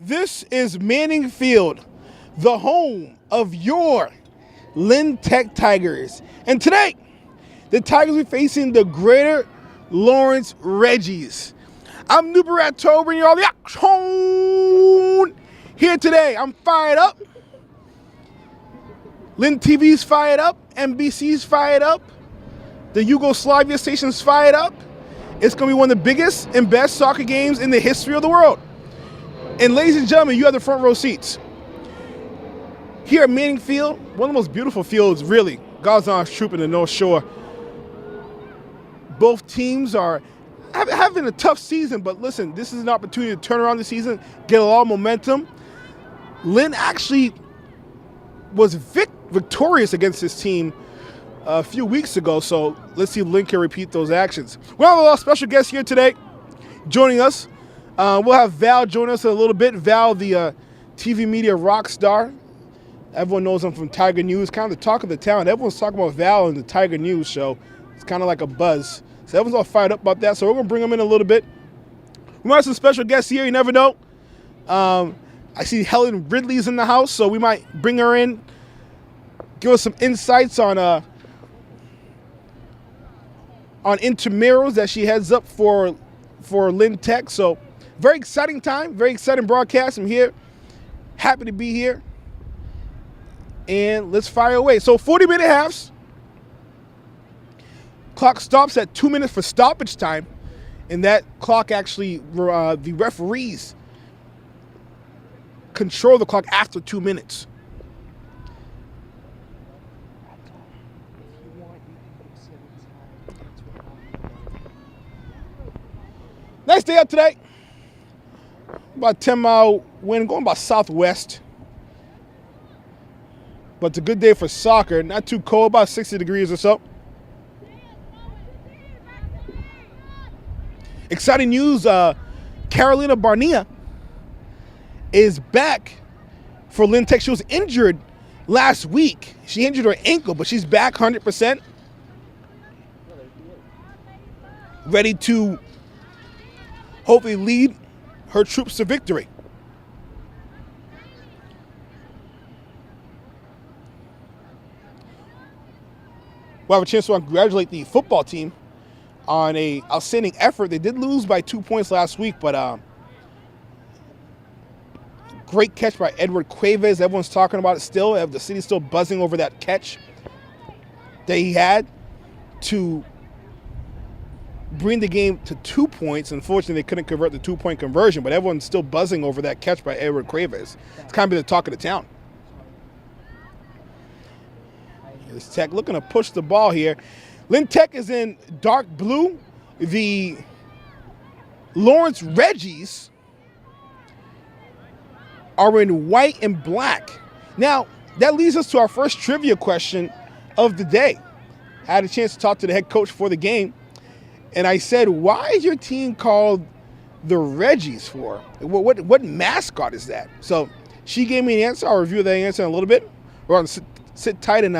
This is Manning Field, the home of your Lynn Tech Tigers. And today, the Tigers are facing the Greater Lawrence Reggies. I'm Nubarat Tober, and you're all the action here today. I'm fired up. Lynn TV's fired up. NBC's fired up. The Yugoslavia station's fired up. It's going to be one of the biggest and best soccer games in the history of the world. And ladies and gentlemen, you have the front row seats. Here at Manning Field, one of the most beautiful fields, really. Gazon's Troop in the North Shore. Both teams are having a tough season, but listen, this is an opportunity to turn around the season, get a lot of momentum. Lynn actually was victorious against this team a few weeks ago, so let's see if Lynn can repeat those actions. We have a lot of special guests here today joining us. We'll have Val join us in a little bit. Val, the TV media rock star. Everyone knows him from Tiger News, kind of the talk of the town. Everyone's talking about Val in the Tiger News show. It's kind of like a buzz. So everyone's all fired up about that, so we're going to bring him in a little bit. We might have some special guests here, you never know. I see Helen Ridley's in the house, so we might bring her in, give us some insights on intramurals that she heads up for Lynn Tech. So very exciting time, very exciting broadcast. I'm here, happy to be here. And let's fire away. So 40-minute halves. Clock stops at 2 minutes for stoppage time. And that clock actually, the referees control the clock after 2 minutes. Nice day out today. About 10-mile wind, going about southwest. But it's a good day for soccer. Not too cold, about 60 degrees or so. Exciting news, Carolina Barnea is back for Lynn Tech. She was injured last week. She injured her ankle, but she's back 100%. Ready to hopefully lead her troops to victory. We'll have a chance to congratulate the football team on an outstanding effort. They did lose by 2 points last week, but great catch by Edward Cuevas. Everyone's talking about it still. The city's still buzzing over that catch that he had to bring the game to 2 points. Unfortunately, they couldn't convert the 2-point conversion, but everyone's still buzzing over that catch by Edward Cuevas. It's kind of been the talk of the town. Here's Tech looking to push the ball here. Lynn Tech is in dark blue. The Lawrence Reggies are in white and black. Now, that leads us to our first trivia question of the day. I had a chance to talk to the head coach for the game, and I said, why is your team called the Reggies for? What mascot is that? So she gave me an answer. I'll review that answer in a little bit. We're going to sit tight, and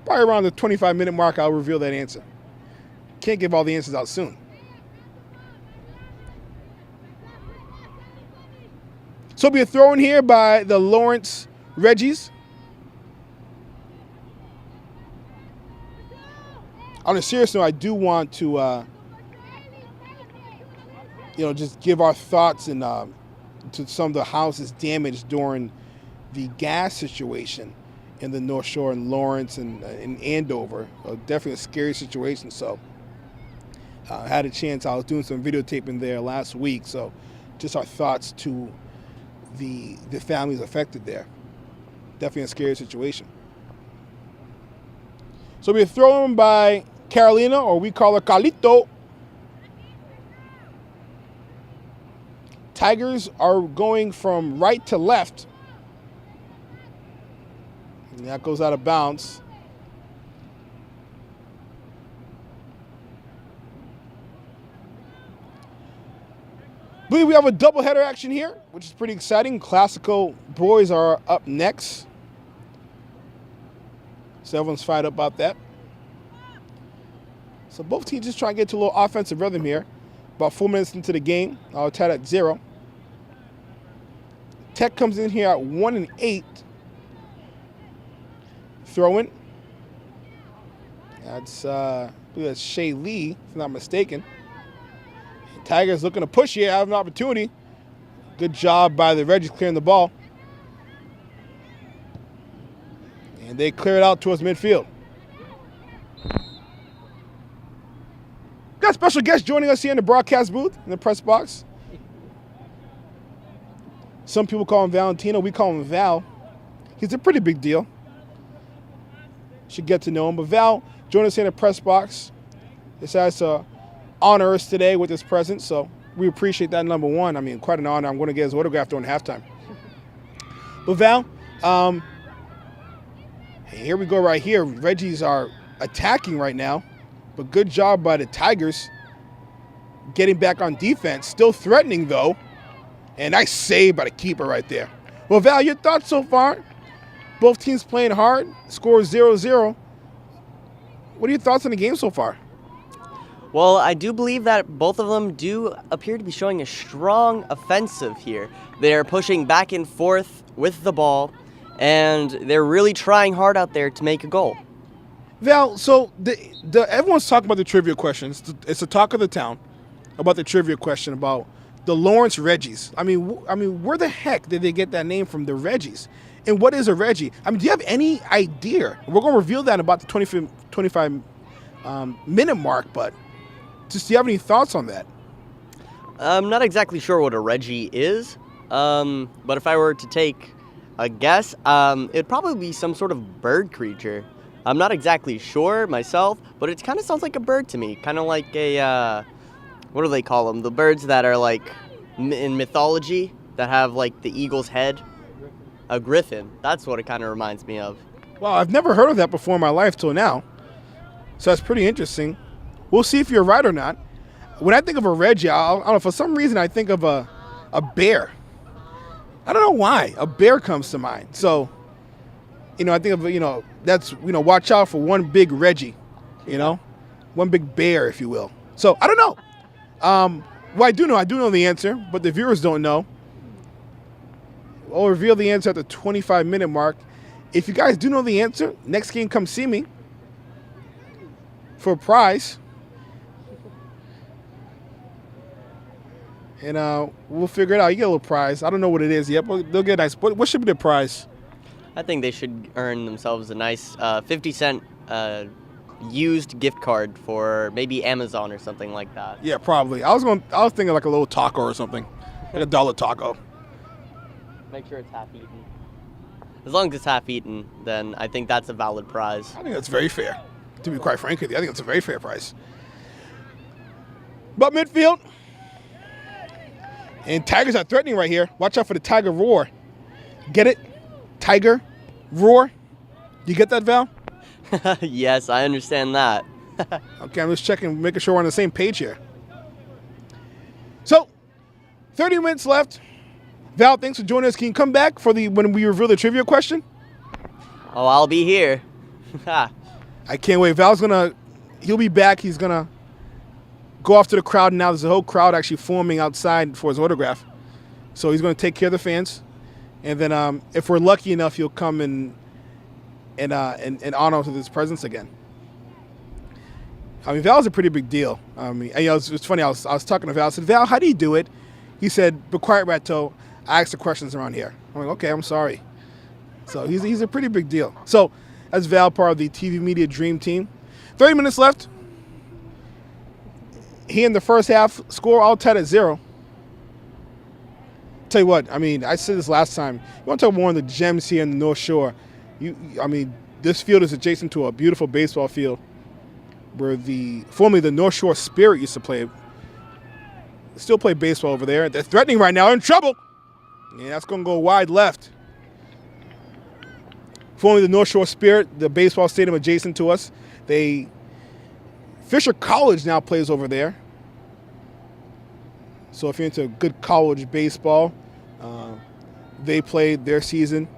probably around the 25-minute mark, I'll reveal that answer. Can't give all the answers out soon. So it'll be a throw-in here by the Lawrence Reggies. On a serious note, I do want to, just give our thoughts and to some of the houses damaged during the gas situation in the North Shore and Lawrence and in Andover. Definitely a scary situation. So I had a chance. I was doing some videotaping there last week. So just our thoughts to the families affected there. Definitely a scary situation. So we're thrown by Carolina, or we call her Carlito. Tigers are going from right to left. And that goes out of bounds. I believe we have a doubleheader action here, which is pretty exciting. Classical boys are up next. So everyone's fired up about that. So both teams just trying to get to a little offensive rhythm here. About 4 minutes into the game, I'll tie at 0. Tech comes in here at 1-8. Throwing. That's I believe that's Shea Lee, if I'm not mistaken. Tigers looking to push here, have an opportunity. Good job by the Reggies clearing the ball. And they clear it out towards midfield. Got a special guest joining us here in the broadcast booth, in the press box. Some people call him Valentino. We call him Val. He's a pretty big deal. Should get to know him. But Val joined us here in the press box. Decides to honor us today with his presence. So we appreciate that, number one. I mean, quite an honor. I'm going to get his autograph during halftime. But Val, here we go right here. Reggies are attacking right now. But good job by the Tigers getting back on defense. Still threatening, though. And nice save by the keeper right there. Well, Val, your thoughts so far? Both teams playing hard. Score 0-0. What are your thoughts on the game so far? Well, I do believe that both of them do appear to be showing a strong offensive here. They're pushing back and forth with the ball, and they're really trying hard out there to make a goal. Val, so everyone's talking about the trivia questions. It's the talk of the town about the trivia question about the Lawrence Reggies. I mean, where the heck did they get that name from, the Reggies? And what is a Reggie? I mean, do you have any idea? We're going to reveal that in about the 25-minute mark, but just do you have any thoughts on that? I'm not exactly sure what a Reggie is, but if I were to take a guess, it'd probably be some sort of bird creature. I'm not exactly sure myself, but it kind of sounds like a bird to me. Kind of like a, what do they call them? The birds that are like in mythology that have like the eagle's head. A griffin. That's what it kind of reminds me of. Wow, I've never heard of that before in my life till now. So that's pretty interesting. We'll see if you're right or not. When I think of a Reggie, I don't know, for some reason I think of a bear. I don't know why. A bear comes to mind. So, I think of, that's, watch out for one big Reggie, one big bear, if you will. So, I don't know. Well, I do know the answer, but the viewers don't know. I'll reveal the answer at the 25-minute mark. If you guys do know the answer, next game, come see me for a prize. And we'll figure it out. You get a little prize. I don't know what it is yet, but they'll get a nice. What should be the prize? I think they should earn themselves a nice 50-cent used gift card for maybe Amazon or something like that. Yeah, probably. I was thinking like a little taco or something, like a dollar taco. Make sure it's half eaten. As long as it's half eaten, then I think that's a valid prize. I think that's very fair. To be quite frank with you, I think it's a very fair price. But midfield. And Tigers are threatening right here. Watch out for the Tiger roar. Get it? Tiger roar. Do you get that, Val? Yes, I understand that. Okay, I'm just checking, making sure we're on the same page here. So, 30 minutes left. Val, thanks for joining us. Can you come back for when we reveal the trivia question? Oh, I'll be here. I can't wait. He'll be back. He's going to go off to the crowd. Now there's a whole crowd actually forming outside for his autograph. So he's going to take care of the fans. And then if we're lucky enough, he'll come and honor us with his presence again. I mean, Val's a pretty big deal. I mean, it's funny. I was talking to Val. I said, Val, how do you do it? He said, "Be quiet, Rato. I ask the questions around here." I'm like, okay, I'm sorry. So he's a pretty big deal. So that's Val, part of the TV Media Dream Team. 30 minutes left. He in the first half score all tied at 0. Tell you what, I mean, I said this last time. You want to talk about one of the gems here in the North Shore. This field is adjacent to a beautiful baseball field where formerly the North Shore Spirit used to play. Still play baseball over there. They're threatening right now. In trouble. Yeah, that's going to go wide left. Formerly the North Shore Spirit, the baseball stadium adjacent to us. Fisher College now plays over there. So if you're into good college baseball, they played their season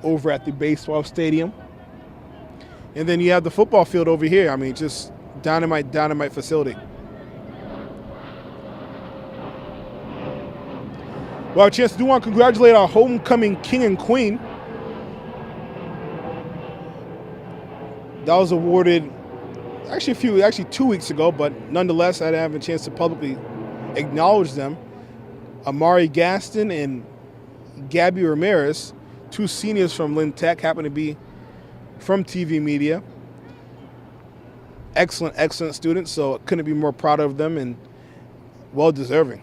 over at the baseball stadium. And then you have the football field over here. I mean, just dynamite facility. Well, a chance to want to congratulate our homecoming king and queen. That was awarded actually 2 weeks ago, but nonetheless, I didn't have a chance to publicly acknowledge them. Amari Gaston and Gabby Ramirez, 2 seniors from Lynn Tech, happen to be from TV media. Excellent students, so couldn't be more proud of them and well deserving.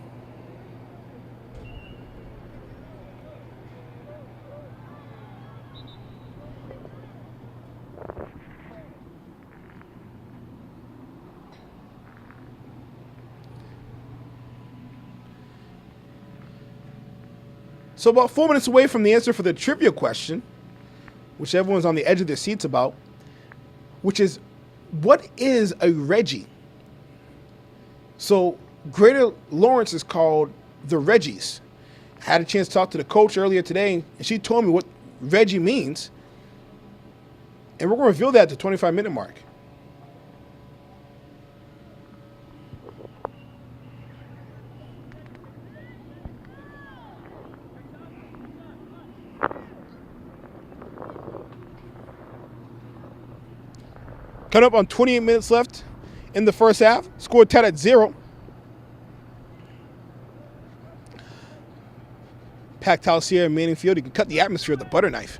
So about 4 minutes away from the answer for the trivia question, which everyone's on the edge of their seats about, which is, what is a Reggie? So Greater Lawrence is called the Reggies. I had a chance to talk to the coach earlier today, and she told me what Reggie means. And we're going to reveal that at the 25-minute mark. Coming up on 28 minutes left in the first half. Score tied at 0. Packed house here in Manning Field. You can cut the atmosphere with a butter knife.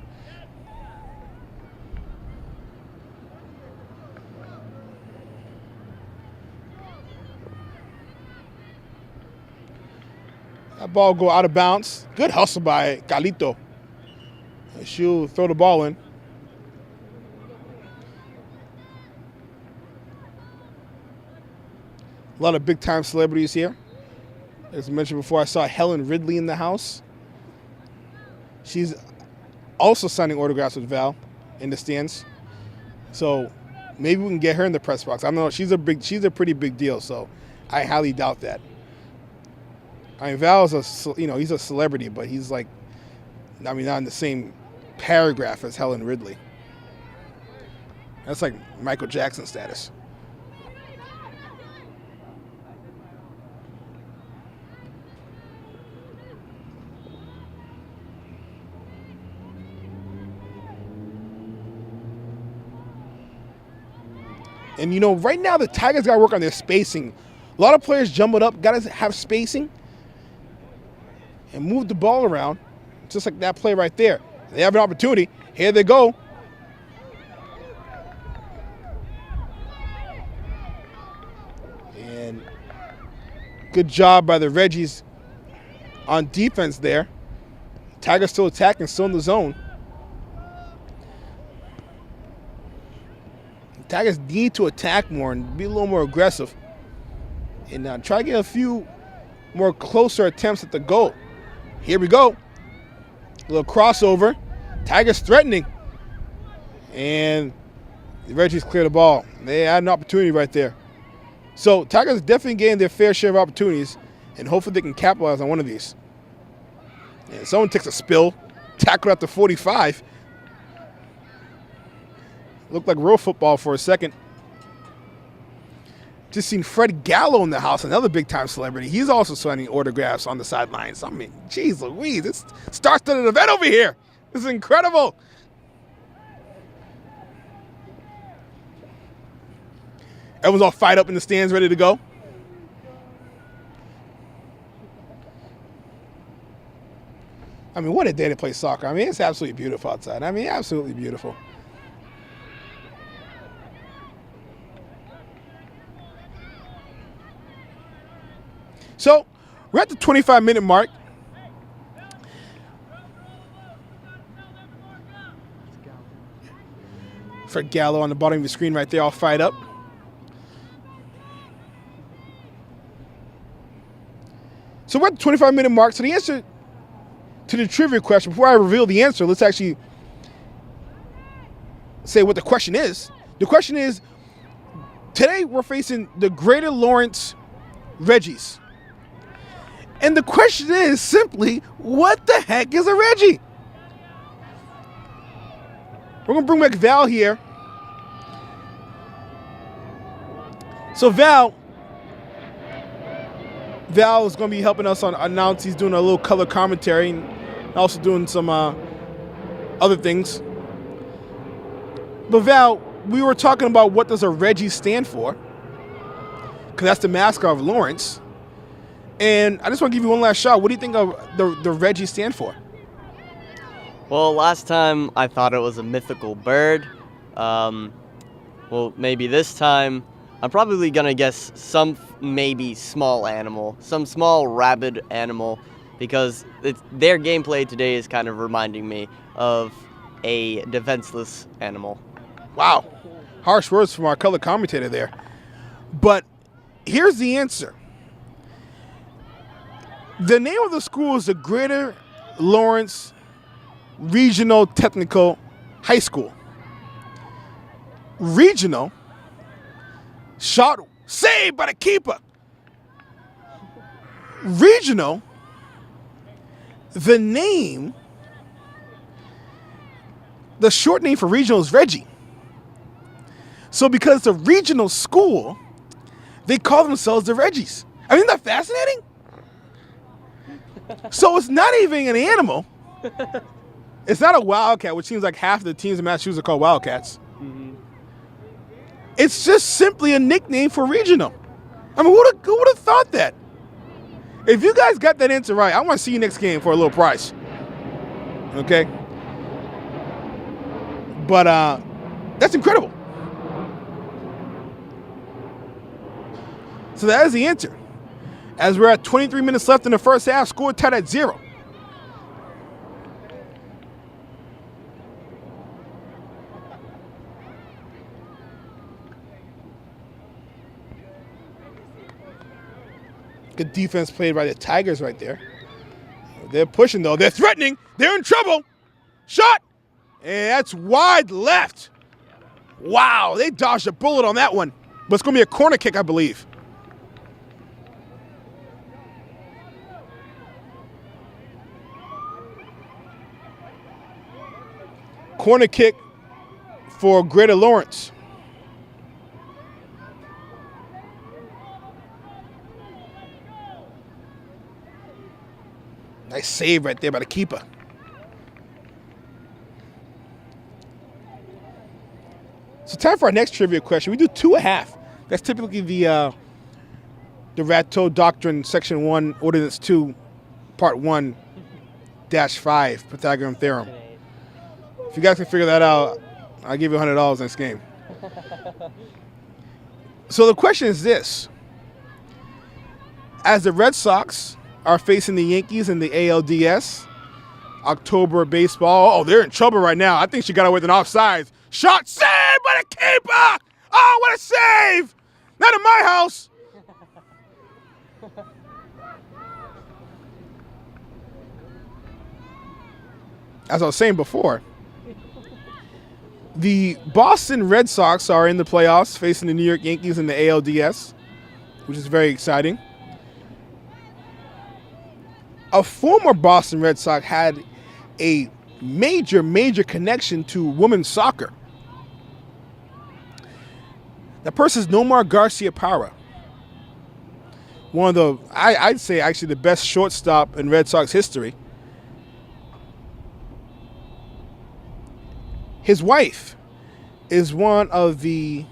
That ball go out of bounds. Good hustle by Galito. She'll throw the ball in. A lot of big-time celebrities here. As I mentioned before, I saw Helen Ridley in the house. She's also signing autographs with Val in the stands. So maybe we can get her in the press box. I don't know. She's a pretty big deal, so I highly doubt that. I mean, Val is he's a celebrity, but he's not in the same paragraph as Helen Ridley. That's like Michael Jackson status. And, right now the Tigers got to work on their spacing. A lot of players jumbled up, got to have spacing and move the ball around, just like that play right there. They have an opportunity. Here they go. And good job by the Reggies on defense there. Tigers still attacking, still in the zone. Tigers need to attack more and be a little more aggressive. And try to get a few more closer attempts at the goal. Here we go. A little crossover. Tigers threatening. And the Reggies clear the ball. They had an opportunity right there. So Tigers definitely getting their fair share of opportunities, and hopefully they can capitalize on one of these. And someone takes a spill. Tackle at the 45. Looked like real football for a second. Just seen Fred Gallo in the house, another big-time celebrity. He's also signing autographs on the sidelines. I mean, geez Louise, it's star-studded event over here. This is incredible. Everyone's all fired up in the stands, ready to go. I mean, what a day to play soccer. I mean, it's absolutely beautiful outside. I mean, absolutely beautiful. So, we're at the 25-minute mark. Fred Gallo on the bottom of the screen right there, all fired up. So, we're at the 25-minute mark. So, the answer to the trivia question, before I reveal the answer, let's actually say what the question is. The question is, today we're facing the Greater Lawrence Reggies. And the question is simply, what the heck is a Reggie? We're going to bring back Val here. So Val, Val is going to be helping us on announce. He's doing a little color commentary and also doing some other things. But Val, we were talking about what does a Reggie stand for, because that's the mascot of Lawrence. And I just want to give you one last shot. What do you think of the Reggie stand for? Well, last time I thought it was a mythical bird. Well, maybe this time I'm probably gonna guess some maybe small animal, some small rabid animal, because their gameplay today is kind of reminding me of a defenseless animal. Wow. Harsh words from our color commentator there. But here's the answer. The name of the school is the Greater Lawrence Regional Technical High School. Regional, shot, saved by the keeper. Regional, the name, the short name for regional is Reggie. So because it's a regional school, they call themselves the Reggies. I mean, isn't that fascinating? So it's not even an animal. It's not a wildcat, which seems like half of the teams in Massachusetts are called wildcats. Mm-hmm. It's just simply a nickname for regional. I mean, who would have thought that? If you guys got that answer right, I want to see you next game for a little prize. Okay? But that's incredible. So that is the answer. As we're at 23 minutes left in the first half, score tied at 0. Good defense played by the Tigers right there. They're pushing, though. They're threatening. They're in trouble. Shot. And that's wide left. Wow, they dodged a bullet on that one. But it's going to be a corner kick, I believe. Corner kick for Greater Lawrence. Nice save right there by the keeper. So time for our next trivia question. We do 2.5. That's typically the Rateau Doctrine Section 1, Ordinance 2, Part 1, -5, Pythagorean Theorem. If you guys can figure that out, I'll give you $100 next game. So the question is this. As the Red Sox are facing the Yankees in the ALDS, October baseball, they're in trouble right now. I think she got away with an offside. Shot saved by the keeper! Oh, what a save! Not in my house! As I was saying before, the Boston Red Sox are in the playoffs facing the New York Yankees in the ALDS, which is very exciting. A former Boston Red Sox had a major connection to women's soccer. That person is Nomar Garcia-Parra. One of the, I'd say actually the best shortstop in Red Sox history. His wife is one of the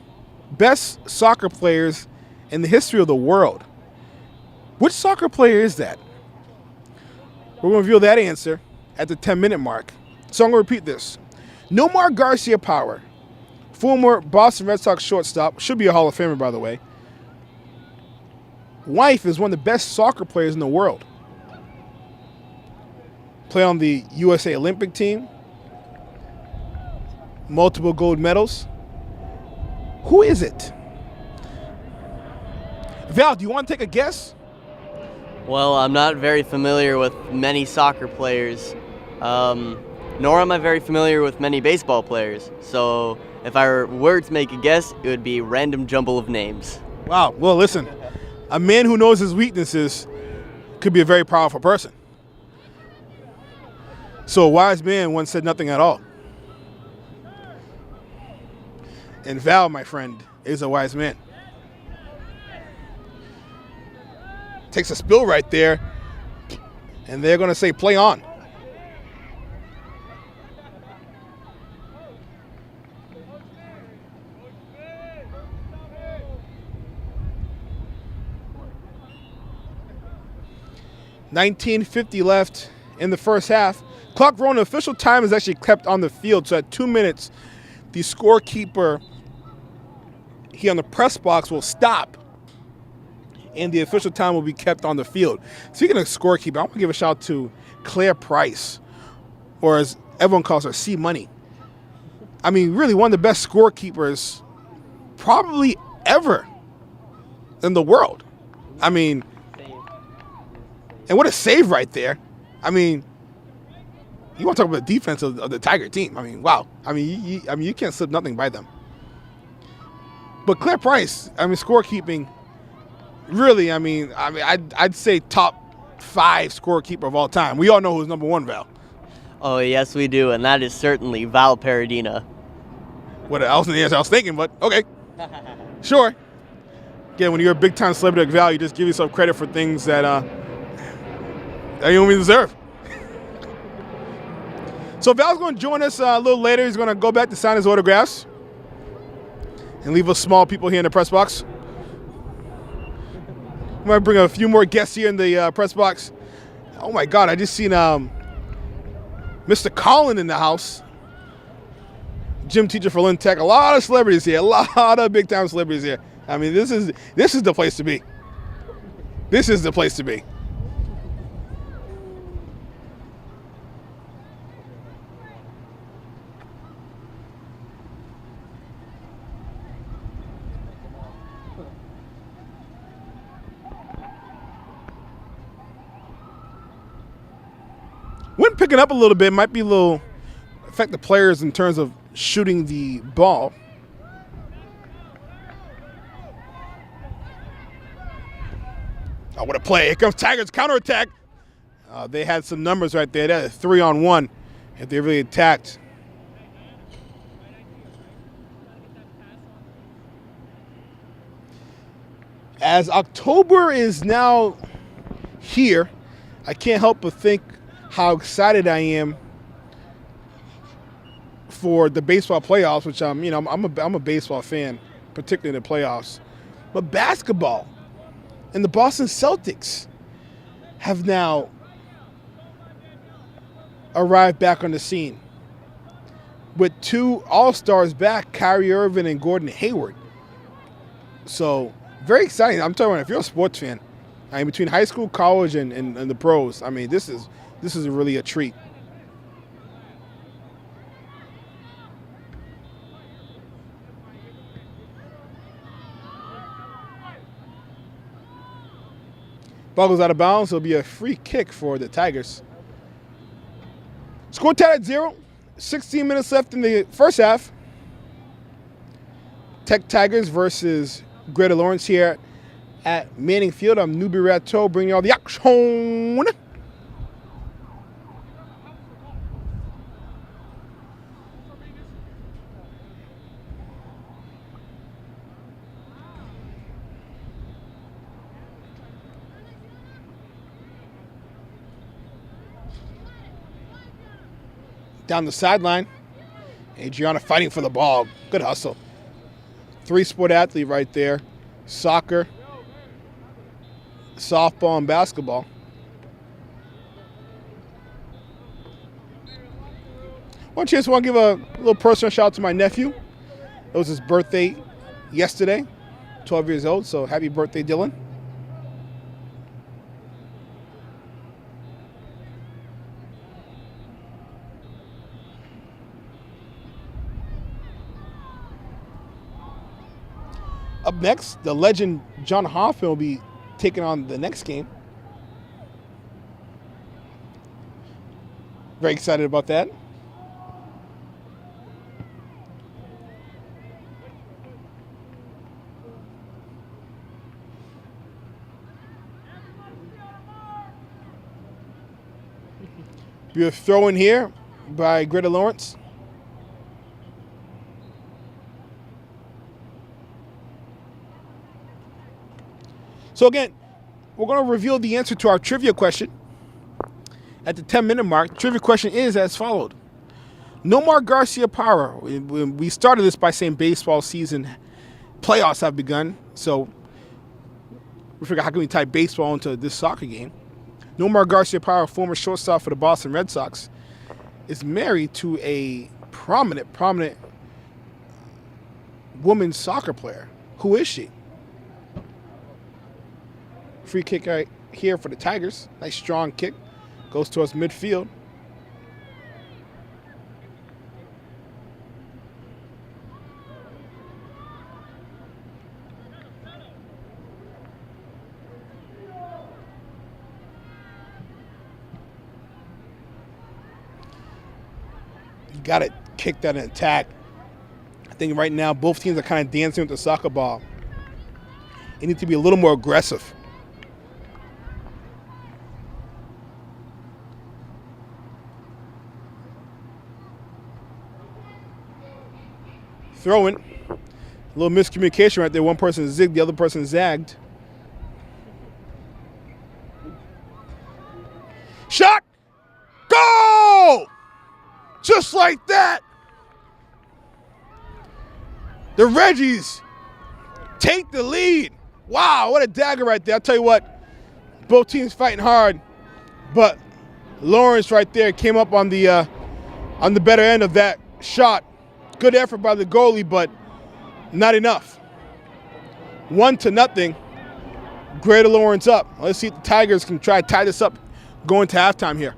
best soccer players in the history of the world. Which soccer player is that? We're going to reveal that answer at the 10-minute mark. So I'm going to repeat this. Nomar Garcia-Parra, former Boston Red Sox shortstop, should be a Hall of Famer, by the way. Wife is one of the best soccer players in the world. Play on the USA Olympic team. Multiple gold medals. Who is it? Val, do you want to take a guess? Well, I'm not very familiar with many soccer players, nor am I very familiar with many baseball players. So if I were to make a guess, it would be a random jumble of names. Wow. Well, listen, a man who knows his weaknesses could be a very powerful person. So a wise man once said nothing at all. And Val, my friend, is a wise man. takes a spill right there, and they're going to say play on. .1950 left in the first half. Clock running, official time is actually kept on the field. So at 2 minutes, the scorekeeper here on the press box will stop, and the official time will be kept on the field. Speaking of scorekeeper, I want to give a shout out to Claire Price, or as everyone calls her, C Money. I mean, really one of the best scorekeepers probably ever in the world. I mean, and what a save right there. I mean, you want to talk about the defense of the Tiger team. I mean, wow. I mean, you can't slip nothing by them. But Claire Price, I mean, scorekeeping, really, I'd say top 5 scorekeeper of all time. We all know who's number 1, Val. Oh, yes, we do, and that is certainly Val Paradina. What else? I was thinking, but okay. Sure. Again, when you're a big-time celebrity like Val, you just give yourself credit for things that you don't even deserve. So Val's going to join us a little later. He's going to go back to sign his autographs and leave us small people here in the press box. I'm going to bring a few more guests here in the press box. Oh, my God. I just seen Mr. Collin in the house. Gym teacher for Lynn Tech. A lot of celebrities here. A lot of big-time celebrities here. I mean, this is the place to be. This is the place to be. Wind picking up a little bit, might be a little affect the players in terms of shooting the ball. Oh, what a play. Here comes Tigers counterattack. They had some numbers right there. They had a 3-on-1 if they really attacked. As October is now here, I can't help but think how excited I am for the baseball playoffs, which I'm a baseball fan, particularly in the playoffs. But basketball and the Boston Celtics have now arrived back on the scene with 2 All-Stars back, Kyrie Irving and Gordon Hayward. So very exciting. I'm telling you, if you're a sports fan, I mean, between high school, college, and the pros, I mean, this is really a treat. Ball goes out of bounds. It'll be a free kick for the Tigers. Score tied at 0. 16 minutes left in the first half. Tech Tigers versus Greta Lawrence here at Manning Field. I'm Newbie Rateau bringing you all the action. Down the sideline, Adriana fighting for the ball. Good hustle. 3-sport athlete right there. Soccer, softball, and basketball. One chance, I want to give a little personal shout out to my nephew. It was his birthday yesterday, 12 years old, so happy birthday, Dylan. Up next, the legend John Hoffman will be taking on the next game. Very excited about that. Be a throw in here by Greta Lawrence. So again, we're going to reveal the answer to our trivia question at the 10-minute mark. The trivia question is as followed. Nomar Garcia-Parra. We started this by saying baseball season playoffs have begun. So we figured, how can we tie baseball into this soccer game? Nomar Garcia-Parra, former shortstop for the Boston Red Sox, is married to a prominent women's soccer player. Who is she? Free kick right here for the Tigers. Nice strong kick. Goes towards midfield. You got to kick that in attack. I think right now both teams are kind of dancing with the soccer ball. They need to be a little more aggressive. Throwing. A little miscommunication right there. One person zigged, the other person zagged. Shot! Goal! Just like that. The Reggies take the lead. Wow, what a dagger right there. I'll tell you what, both teams fighting hard, but Lawrence right there came up on the better end of that shot. Good effort by the goalie, but not enough. 1-0. Greater Lawrence up. Let's see if the Tigers can try to tie this up going to halftime here.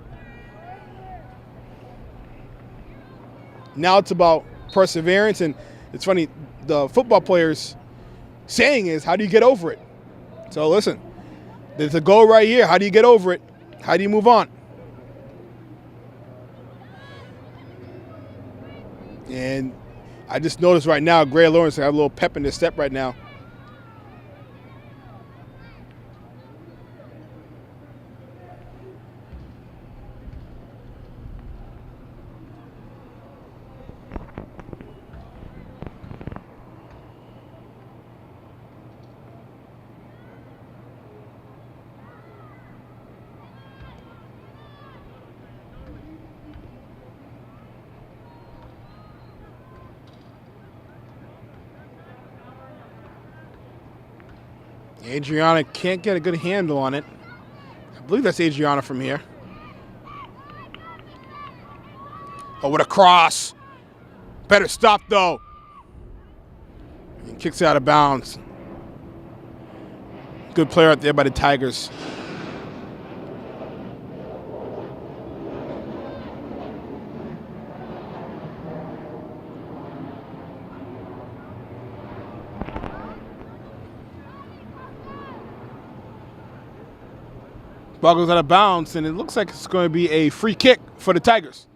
Now it's about perseverance, and it's funny, the football players saying is, how do you get over it? So listen, there's a goal right here. How do you get over it? How do you move on? And I just noticed right now, Greater Lawrence have a little pep in their step right now. Adriana can't get a good handle on it. I believe that's Adriana from here. Oh, what a cross. Better stop, though. He kicks it out of bounds. Good player out there by the Tigers. Ball goes out of bounds, and it looks like it's going to be a free kick for the Tigers.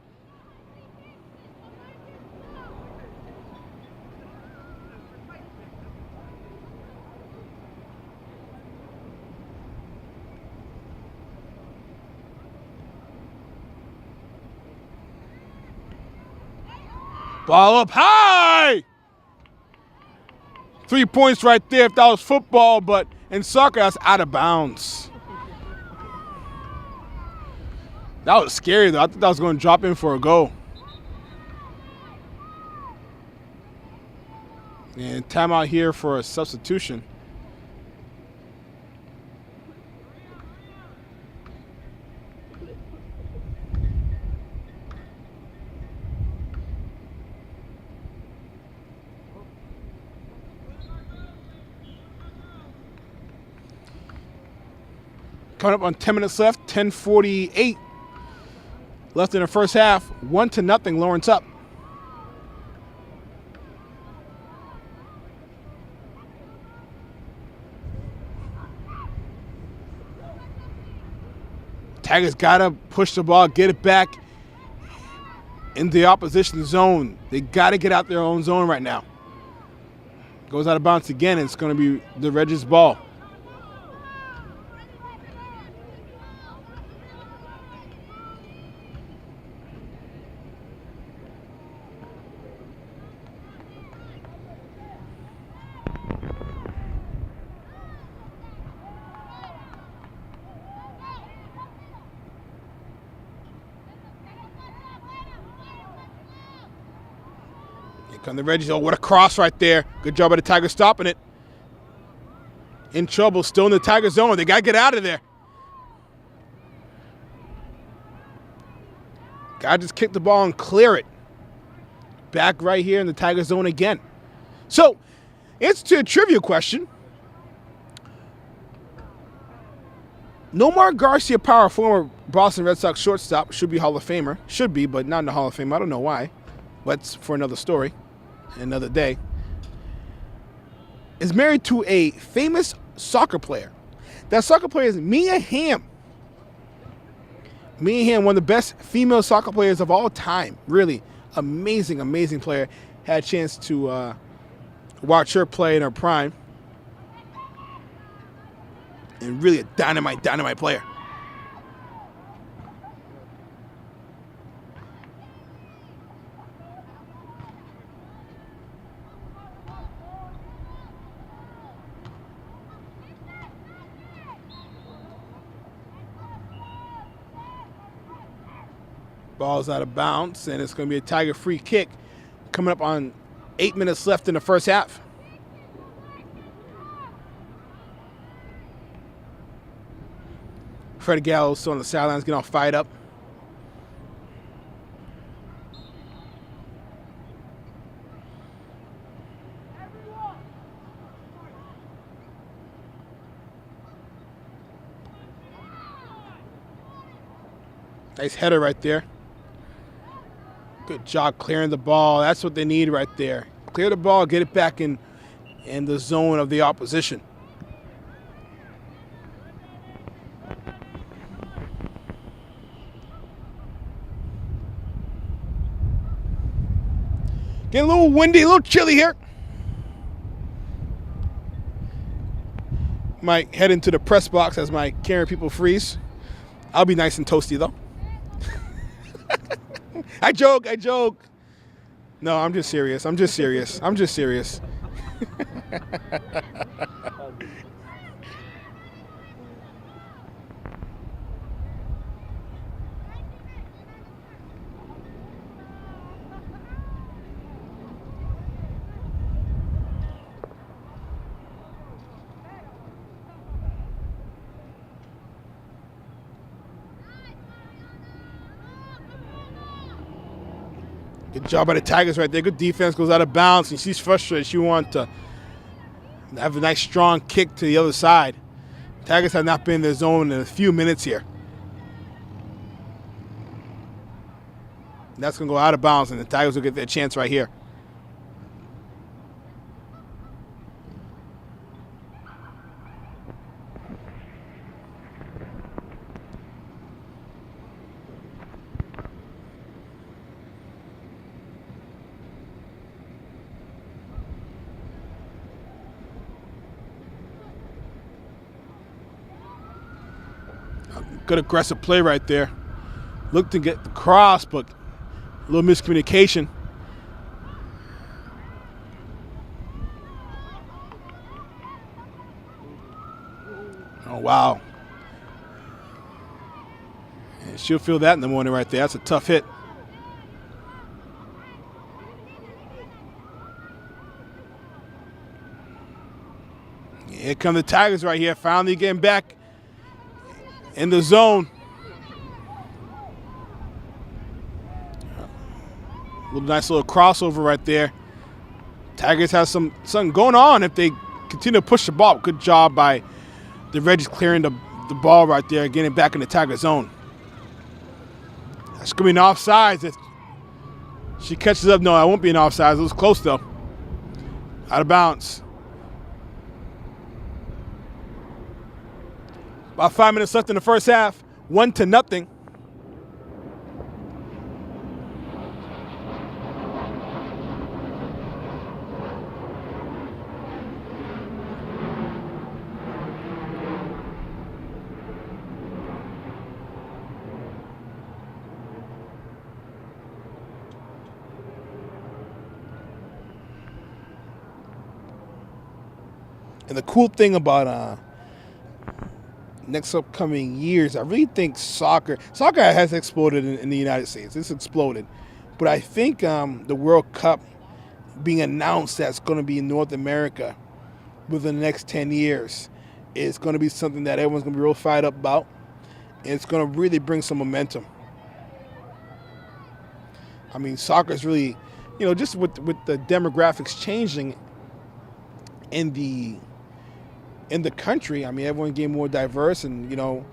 Ball up high! 3 points right there if that was football, but in soccer, that's out of bounds. That was scary, though. I thought that was going to drop in for a goal. And timeout here for a substitution. Coming up on 10 minutes left, 10:48 left in the first half. 1-0, Lawrence up. Tigers gotta push the ball, get it back in the opposition zone. They gotta get out their own zone right now. Goes out of bounds again, and it's gonna be the Reggies' ball. Come the Reggies. Oh, what a cross right there. Good job by the Tigers stopping it. In trouble, still in the Tiger zone. They got to get out of there. Got to just kick the ball and clear it. Back right here in the Tiger zone again. So, answer to a trivia question. Nomar Garcia Power, former Boston Red Sox shortstop, should be Hall of Famer. Should be, but not in the Hall of Fame. I don't know why. But it's for another story, another day. Is married to a famous soccer player. That soccer player is Mia Hamm. Mia Hamm, one of the best female soccer players of all time. Really amazing, amazing player. Had a chance to watch her play in her prime. And really a dynamite player. Ball's out of bounds, and it's going to be a Tiger free kick coming up on 8 minutes left in the first half. Freddie Gallo still on the sidelines, getting all fired up. Nice header right there. Good job clearing the ball. That's what they need right there. Clear the ball, get it back in the zone of the opposition. Getting a little windy, a little chilly here. Might head into the press box as my camera people freeze. I'll be nice and toasty though. I joke. No, I'm just serious. Good job by the Tigers right there. Good defense, goes out of bounds, and she's frustrated. She wants to have a nice strong kick to the other side. Tigers have not been in their zone in a few minutes here. And that's going to go out of bounds, and the Tigers will get their chance right here. Good aggressive play right there. Looked to get the cross, but a little miscommunication. Oh, wow. And she'll feel that in the morning right there. That's a tough hit. Here come the Tigers right here. Finally getting back in the zone. Nice little crossover right there. Tigers have something going on if they continue to push the ball. Good job by the Reggies clearing the ball right there, getting back in the Tiger zone. That's going to be an offsides if she catches up. No, that won't be an offsides. It was close, though. Out of bounds. About 5 minutes left in the first half. 1-0. And the cool thing about next upcoming years, I really think soccer has exploded in the United States. It's exploded. But I think the World Cup being announced that's going to be in North America within the next 10 years. It's going to be something that everyone's going to be real fired up about. And it's going to really bring some momentum. I mean, soccer is really, just with the demographics changing in the country. I mean, everyone getting more diverse, and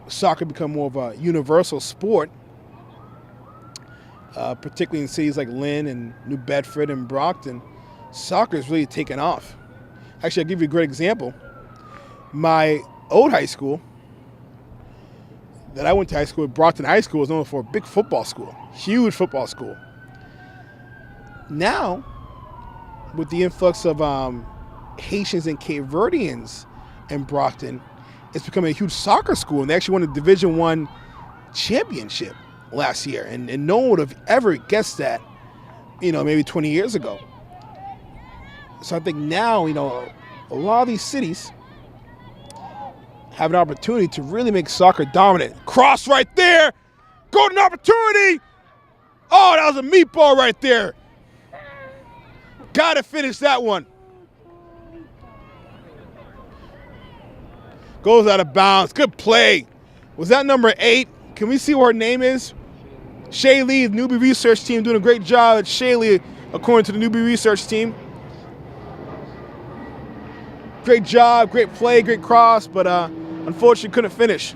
soccer become more of a universal sport, particularly in cities like Lynn and New Bedford and Brockton. Soccer is really taken off. Actually, I'll give you a great example. My old high school that I went to high school at, Brockton High School, was known for a big football school, huge football school. Now, with the influx of Haitians and Cape Verdeans in Brockton, it's becoming a huge soccer school, and they actually won a Division I championship last year, and no one would have ever guessed that, maybe 20 years ago. So I think now, a lot of these cities have an opportunity to really make soccer dominant. Cross right there. Golden opportunity. Oh, that was a meatball right there. Got to finish that one. Goes out of bounds. Good play. Was that number 8? Can we see what her name is? Shaylee, the newbie research team, doing a great job at Shaylee, according to the newbie research team. Great job, great play, great cross, but unfortunately couldn't finish.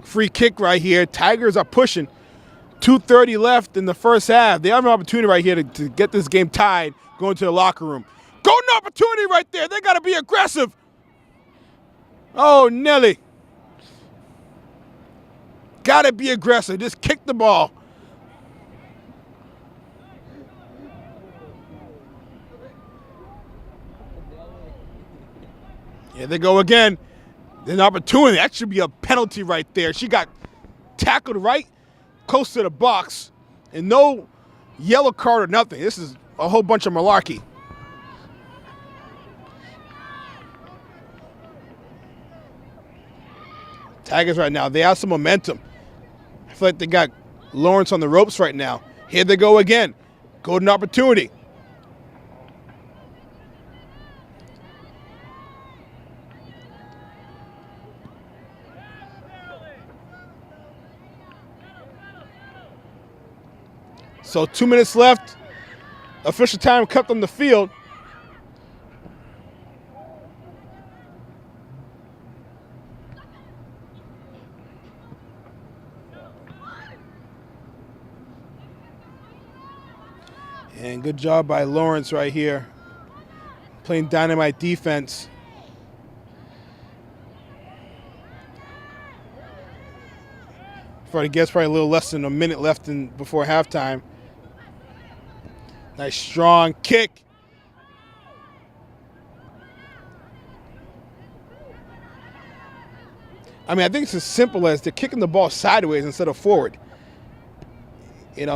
Free kick right here. Tigers are pushing. 2:30 left in the first half. They have an opportunity right here to get this game tied, going to the locker room. Golden opportunity right there. They got to be aggressive. Oh, Nelly. Got to be aggressive. Just kick the ball. Here they go again. There's an opportunity. That should be a penalty right there. She got tackled right close to the box, and no yellow card or nothing. This is a whole bunch of malarkey. Tigers right now, they have some momentum. I feel like they got Lawrence on the ropes right now. Here they go again. Golden opportunity. So 2 minutes left. Official time kept on the field. And good job by Lawrence right here. Playing dynamite defense. I guess probably a little less than a minute left before halftime. Nice strong kick. I mean, I think it's as simple as they're kicking the ball sideways instead of forward. You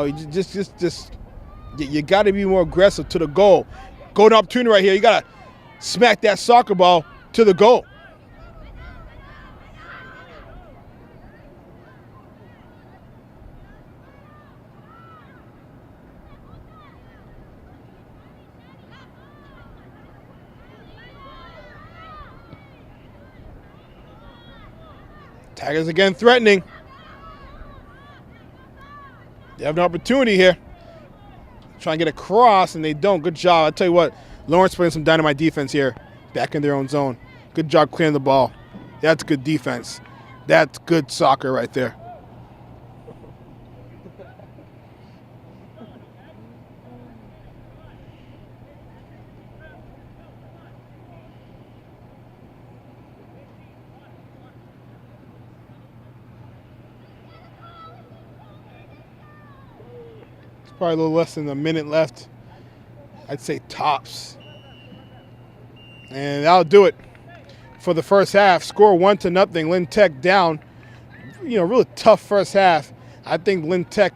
got to be more aggressive to the goal. Golden opportunity right here. You got to smack that soccer ball to the goal. Tigers again threatening. They have an opportunity here. Trying to get across, and they don't. Good job. I'll tell you what, Lawrence playing some dynamite defense here. Back in their own zone. Good job clearing the ball. That's good defense. That's good soccer right there. Probably a little less than a minute left I'd say tops. And that'll do it for the first half. Score 1-0. Lynn Tech down. Really tough first half. I think Lynn Tech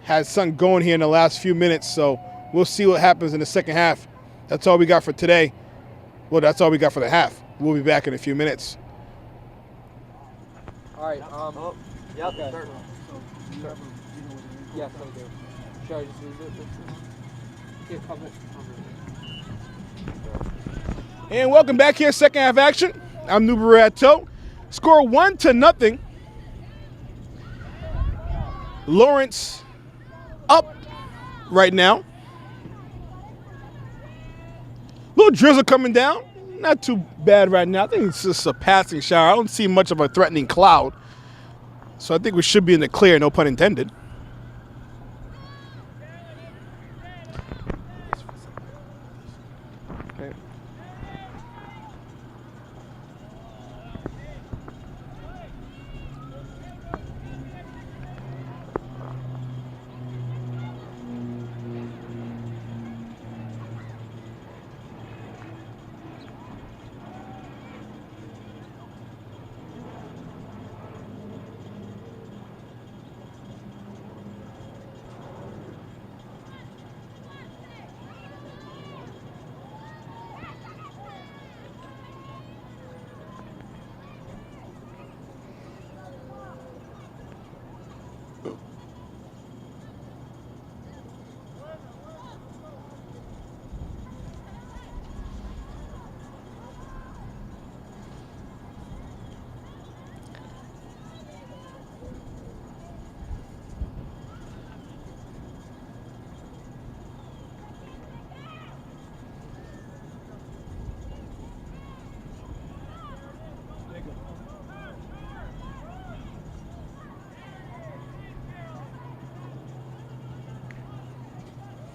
has something going here in the last few minutes, so we'll see what happens in the second half. That's all we got for today. Well, that's all we got for the half. We'll be back in a few minutes. All right. Yep. Okay. Sure. Yes, I do. Should I just leave it? Yeah, cover it. And welcome back here, second half action. I'm Nuberato. Score 1-0. Lawrence up right now. Little drizzle coming down. Not too bad right now. I think it's just a passing shower. I don't see much of a threatening cloud. So I think we should be in the clear, no pun intended.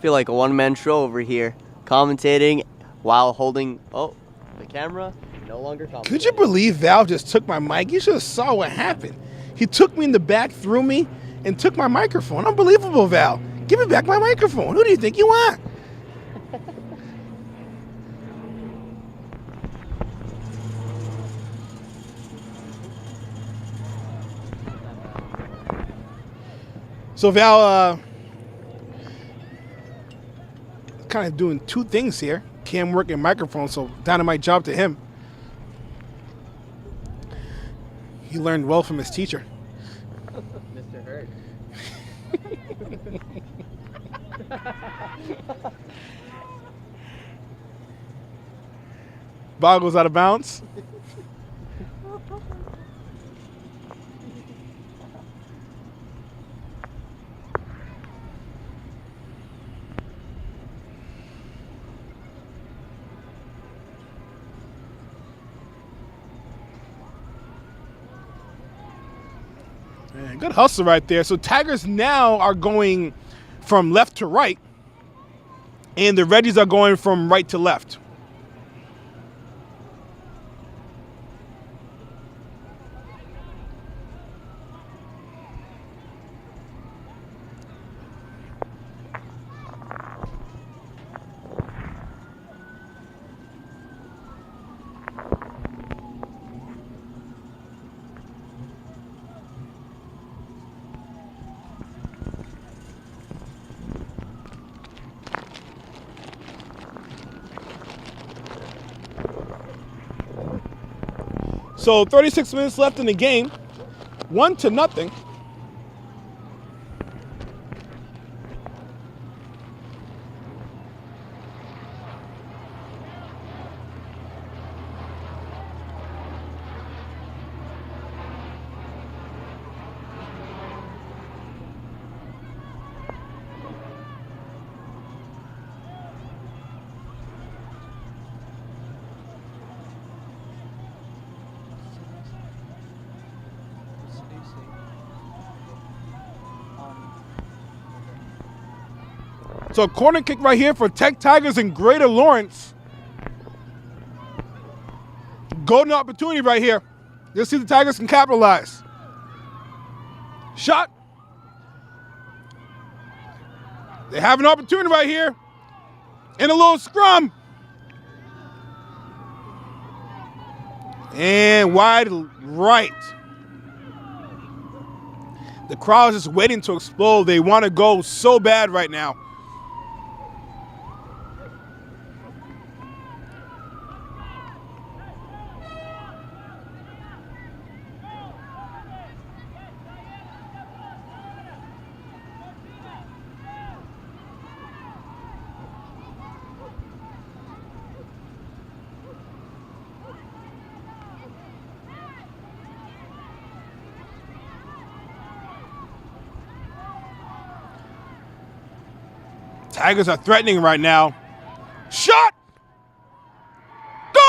Feel like a one-man show over here, commentating while holding the camera. No longer commentating. Could you believe Val just took my mic? You should have saw what happened. He took me in the back, threw me, and took my microphone. Unbelievable, Val. Give me back my microphone. Who do you think you are? So Val, kind of doing two things here. Cam work and microphone, so dynamite job to him. He learned well from his teacher. Mr. Hurt. Ball goes out of bounds. Man, good hustle right there. So Tigers now are going from left to right, and the Reggies are going from right to left. So 36 minutes left in the game, 1-0. So a corner kick right here for Tech Tigers and Greater Lawrence. Golden opportunity right here. You'll see the Tigers can capitalize. Shot. They have an opportunity right here. In a little scrum. And wide right. The crowd is just waiting to explode. They want to go so bad right now. Tigers are threatening right now. Shot! Goal!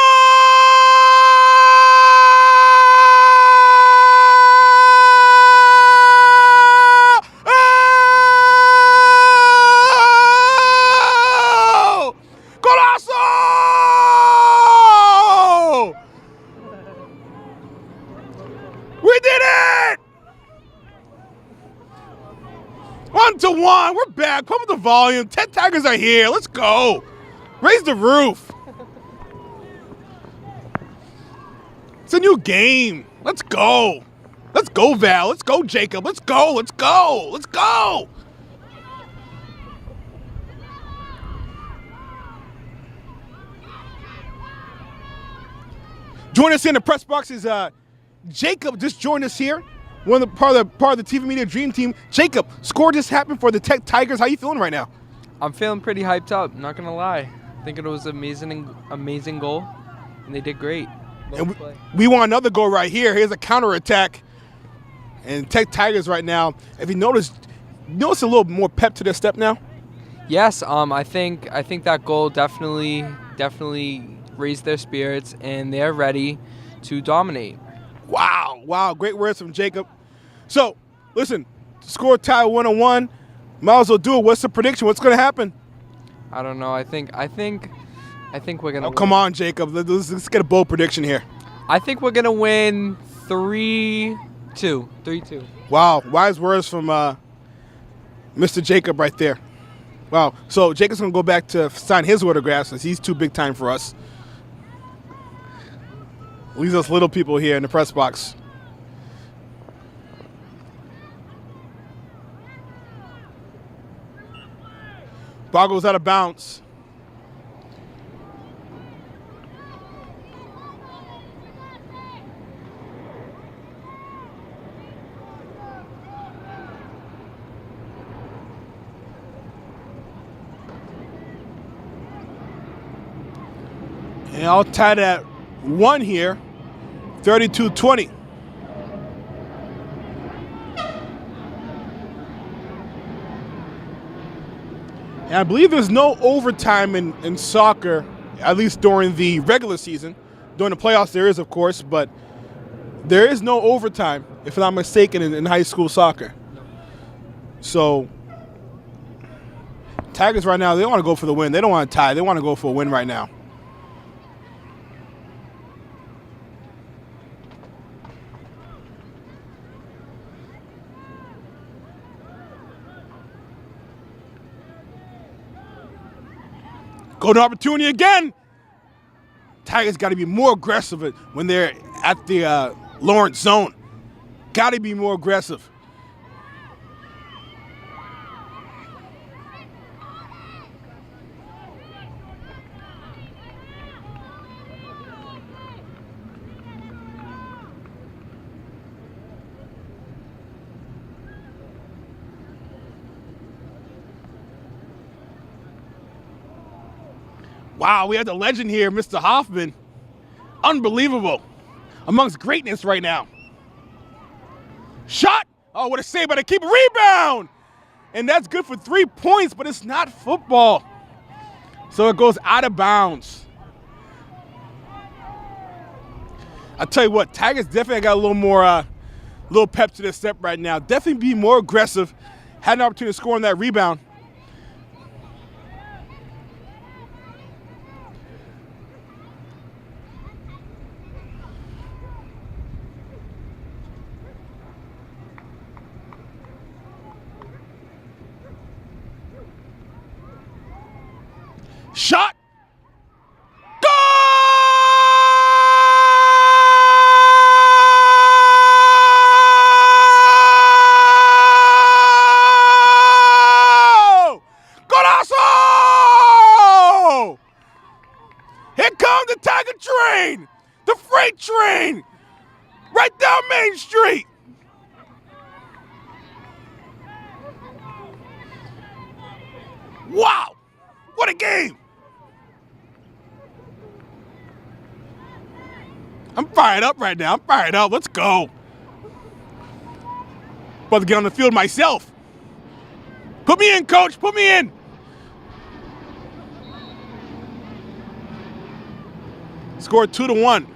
Golazo! We did it! 1-1. We're back. Pump up the volume. 10 Tigers are here. Let's go. Raise the roof. It's a new game. Let's go. Let's go, Val. Let's go, Jacob. Let's go. Let's go. Let's go. Join us in the press box is Jacob. Just joined us here. One of the part of the TV Media Dream Team. Jacob, score just happened for the Tech Tigers. How you feeling right now? I'm feeling pretty hyped up. Not gonna lie. I think it was an amazing goal, and they did great. And we want another goal right here. Here's a counterattack, and Tech Tigers right now. If you notice a little more pep to their step now. Yes. I think that goal definitely raised their spirits, and they're ready to dominate. Wow, great words from Jacob. So, listen, score tie 1-1. Might as well do it. What's the prediction? What's going to happen? I don't know. I think we're gonna. Oh, come on, Jacob. Let's get a bold prediction here. I think we're gonna win 3-2. 3-2. Wow, wise words from Mr. Jacob right there. Wow. So Jacob's gonna go back to sign his autographs since he's too big time for us. Leaves us little people here in the press box. Ball goes out of bounds. And I'll tie that one here, 32-20. And I believe there's no overtime in soccer, at least during the regular season. During the playoffs there is, of course, but there is no overtime, if I'm not mistaken, in high school soccer. So Tigers right now, they want to go for the win. They don't want to tie. They want to go for a win right now. Golden opportunity again. Tigers got to be more aggressive when they're at the Lawrence zone. Got to be more aggressive. Wow, we have the legend here, Mr. Hoffman. Unbelievable. Amongst greatness right now. Shot. Oh, what a save by the keeper. Rebound. And that's good for 3 points, but it's not football. So it goes out of bounds. I tell you what, Tigers definitely got a little more, little pep to their step right now. Definitely be more aggressive. Had an opportunity to score on that rebound. Shot. Goal! Golazo! Here comes the Tiger train, the freight train, right down Main Street. Wow, what a game. I'm fired up right now. I'm fired up. Let's go. About to get on the field myself. Put me in, coach. Put me in. Scored 2-1.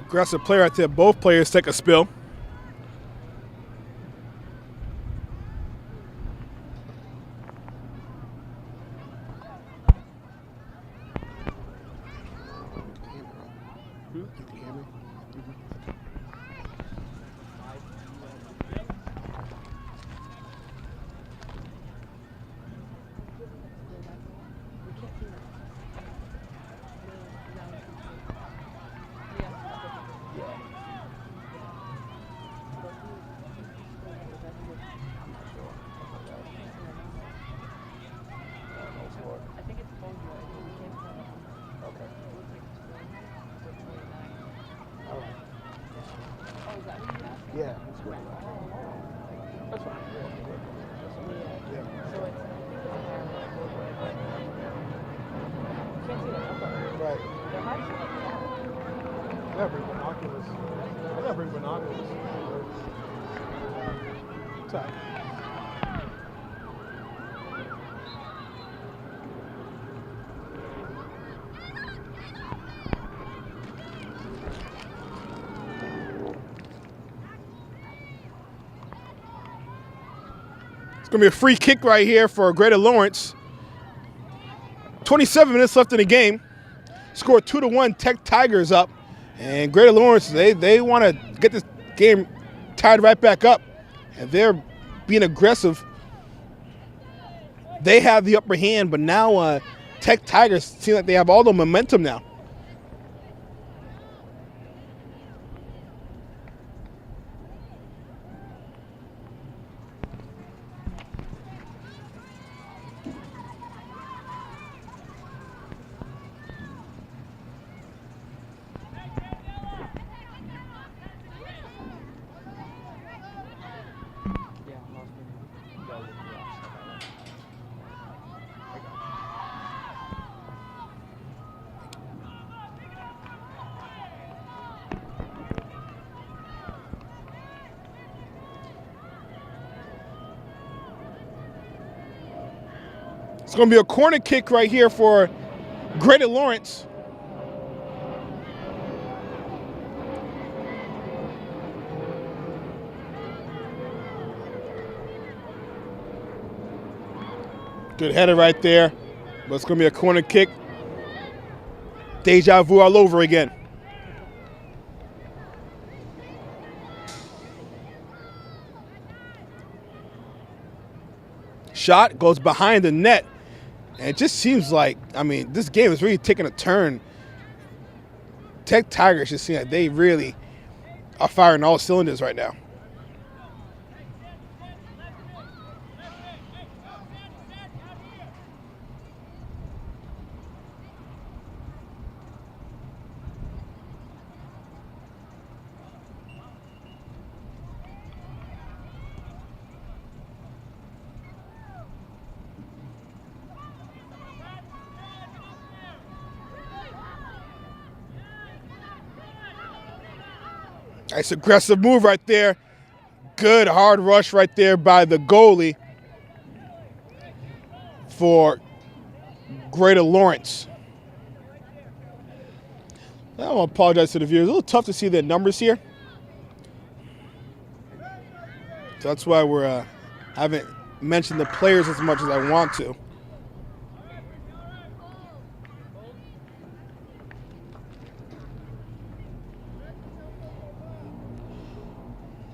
Aggressive player out there. Both players take a spill. Yeah, that's great. That's fine. Yeah. Right. I never bring binoculars. I never bring binoculars. What's that? It's going to be a free kick right here for Greater Lawrence. 27 minutes left in the game. Scored 2-1. Tech Tigers up. And Greater Lawrence, they want to get this game tied right back up. And they're being aggressive. They have the upper hand, but now Tech Tigers seem like they have all the momentum now. It's going to be a corner kick right here for Greater Lawrence. Good header right there. But it's going to be a corner kick. Deja vu all over again. Shot goes behind the net. And it just seems like, I mean, this game is really taking a turn. Tech Tigers just seem like they really are firing all cylinders right now. Nice aggressive move right there. Good hard rush right there by the goalie for Greater Lawrence. I want to apologize to the viewers. It's a little tough to see the numbers here. So that's why I haven't mentioned the players as much as I want to.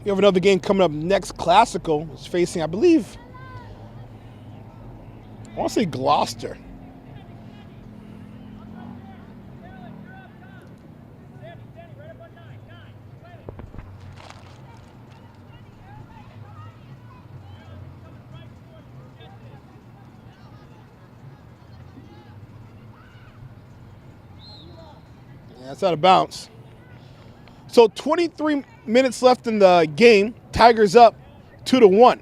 You have another game coming up next. Classical is facing, I believe, I want to say Gloucester. Yeah, that's out of bounds. So 23 minutes left in the game. Tigers up 2-1.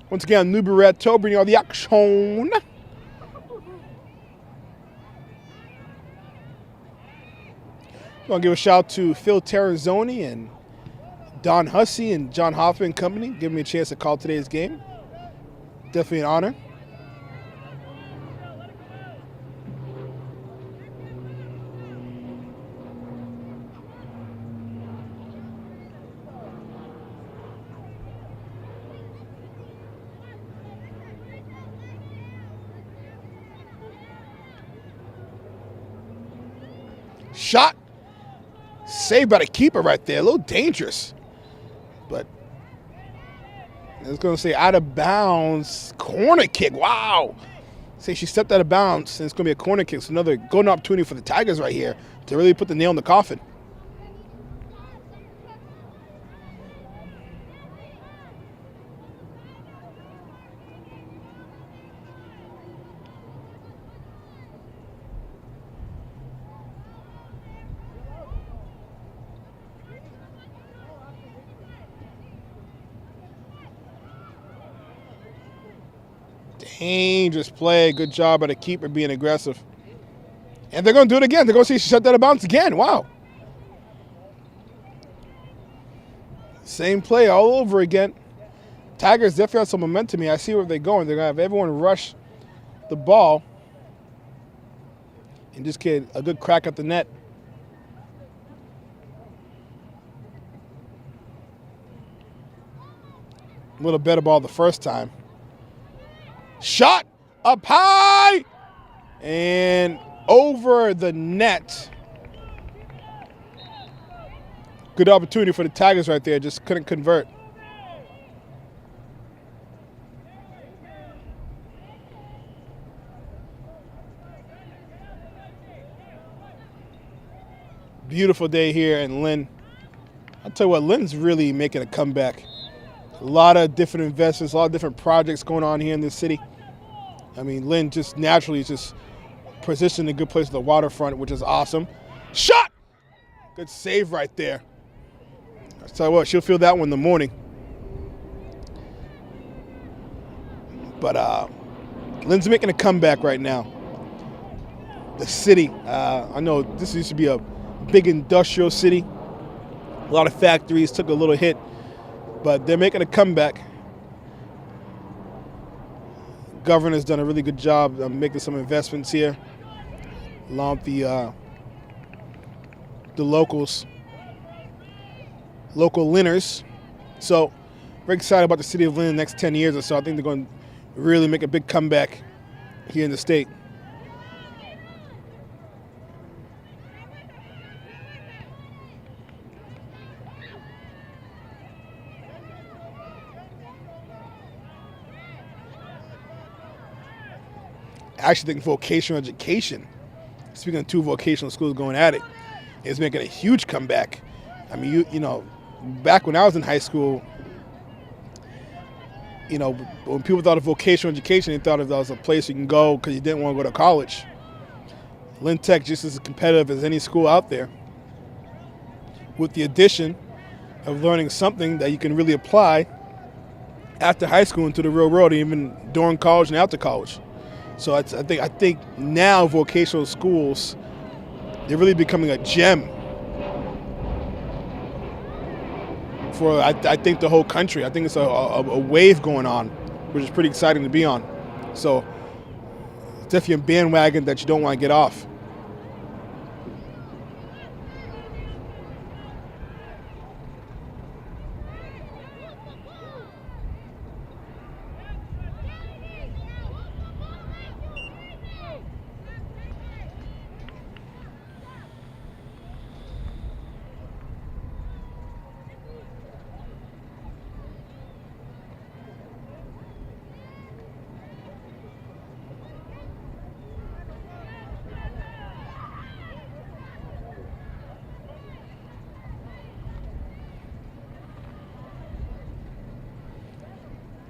Once again, Newbury-Red-Toe bringing all the action. I want to give a shout out to Phil Terrazzoni and Don Hussey and John Hoffman and company giving me a chance to call today's game. Definitely an honor. Shot. Saved by the keeper right there. A little dangerous. But I was going to say out of bounds. Corner kick. Wow. Say she stepped out of bounds, and it's going to be a corner kick. So another golden opportunity for the Tigers right here to really put the nail in the coffin. Dangerous play. Good job by the keeper being aggressive. And they're going to do it again. They're going to see she shut that out of bounds again. Wow. Same play all over again. Tigers definitely have some momentum here. I see where they're going. They're going to have everyone rush the ball and just get a good crack at the net. A little better ball the first time. Shot up high and over the net. Good opportunity for the Tigers right there. Just couldn't convert. Beautiful day here in Lynn. I'll tell you what, Lynn's really making a comeback. A lot of different investments, a lot of different projects going on here in this city. I mean, Lynn just naturally is just positioned in a good place at the waterfront, which is awesome. Shot! Good save right there. I'll tell you what, she'll feel that one in the morning. But Lynn's making a comeback right now. The city, I know this used to be a big industrial city. A lot of factories took a little hit. But they're making a comeback. Governor's done a really good job making some investments here, along with the locals, local Lynners. So, very excited about the city of Lynn in the next 10 years or so. I think they're going to really make a big comeback here in the state. I actually think vocational education, speaking of two vocational schools going at it, is making a huge comeback. I mean, you know, back when I was in high school, you know, when people thought of vocational education, they thought of that was a place you can go because you didn't want to go to college. Lynn Tech just as competitive as any school out there, with the addition of learning something that you can really apply after high school into the real world, even during college and after college. So I think now vocational schools, they're really becoming a gem for I think the whole country. I think it's a wave going on, which is pretty exciting to be on. So it's definitely a bandwagon that you don't want to get off.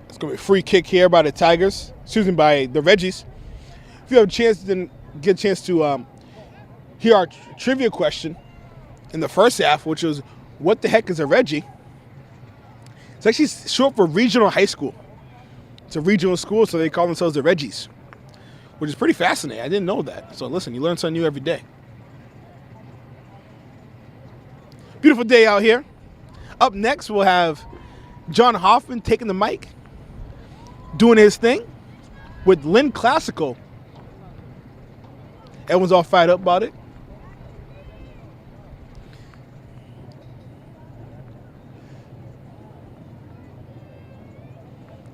It's going to be a free kick here by the Tigers. By the Reggies. If you have a chance, then get a chance to hear our trivia question in the first half, which was, what the heck is a Reggie? It's actually short for regional high school. It's a regional school, so they call themselves the Reggies, which is pretty fascinating. I didn't know that. So listen, you learn something new every day. Beautiful day out here. Up next, we'll have John Hoffman taking the mic, doing his thing with Lynn Classical. Everyone's all fired up about it.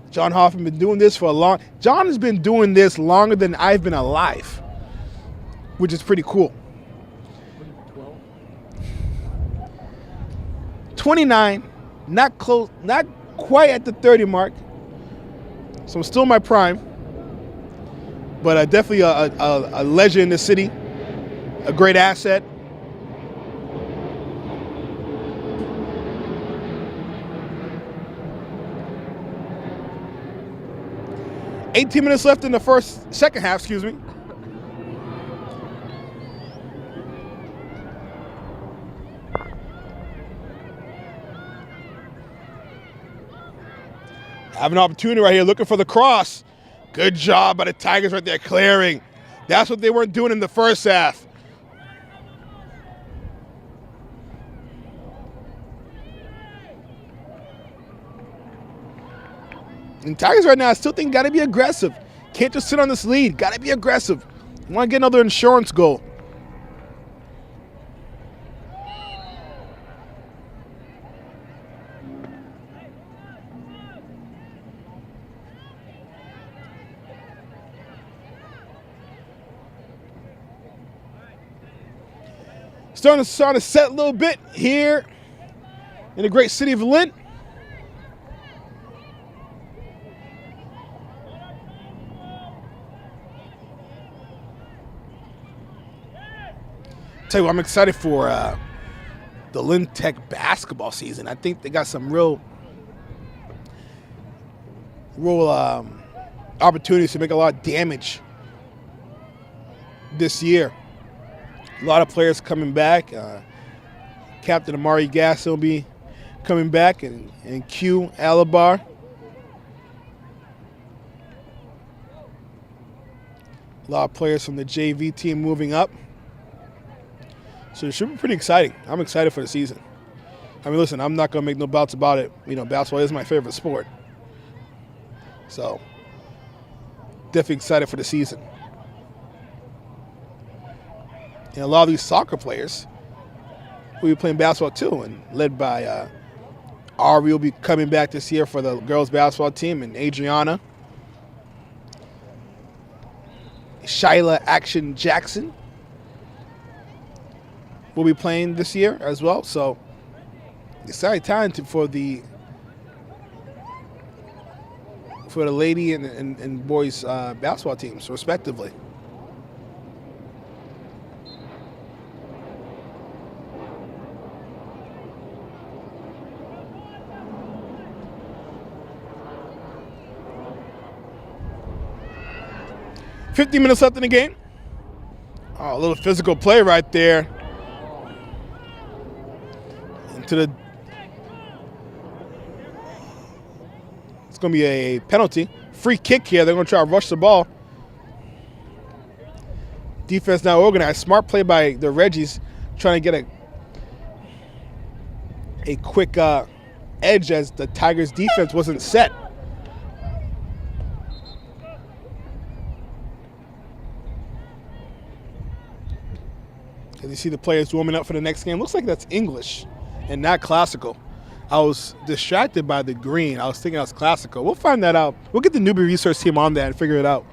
John Hoffman been doing this for a long. John has been doing this longer than I've been alive, which is pretty cool. 29, not close, not quite at the 30 mark. So I'm still in my prime, but definitely a legend in the city, a great asset. $18 minutes left in the second half, excuse me. Have an opportunity right here, looking for the cross. Good job by the Tigers right there, clearing. That's what they weren't doing in the first half. And Tigers right now, I still think got to be aggressive. Can't just sit on this lead. Got to be aggressive. You want to get another insurance goal. Starting to set a little bit here in the great city of Lynn. Tell you what, I'm excited for the Lynn Tech basketball season. I think they got some real opportunities to make a lot of damage this year. A lot of players coming back. Captain Amari Gasson will be coming back, and Q Alabar. A lot of players from the JV team moving up. So it should be pretty exciting. I'm excited for the season. I mean, listen, I'm not going to make no doubts about it. You know, basketball is my favorite sport. So definitely excited for the season. And a lot of these soccer players will be playing basketball too, and led by Ari will be coming back this year for the girls basketball team, and Adriana. Shyla Action Jackson will be playing this year as well. So exciting time for the lady and boys basketball teams, respectively. $50 minutes left in the game. Oh, a little physical play right there. Into the. It's going to be a penalty. Free kick here. They're going to try to rush the ball. Defense now organized. Smart play by the Reggies, trying to get a quick edge as the Tigers defense wasn't set. As you see the players warming up for the next game, looks like that's English and not classical. I was distracted by the green. I was thinking that was classical. We'll find that out. We'll get the newbie research team on that and figure it out.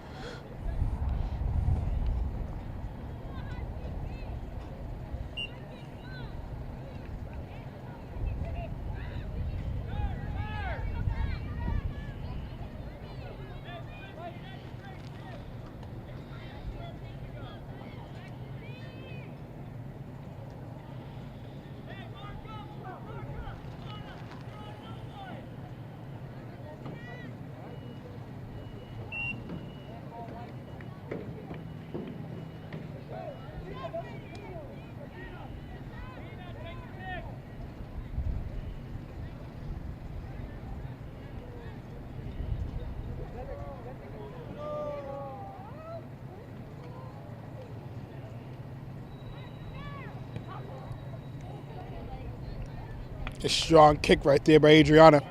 A strong kick right there by Adriana.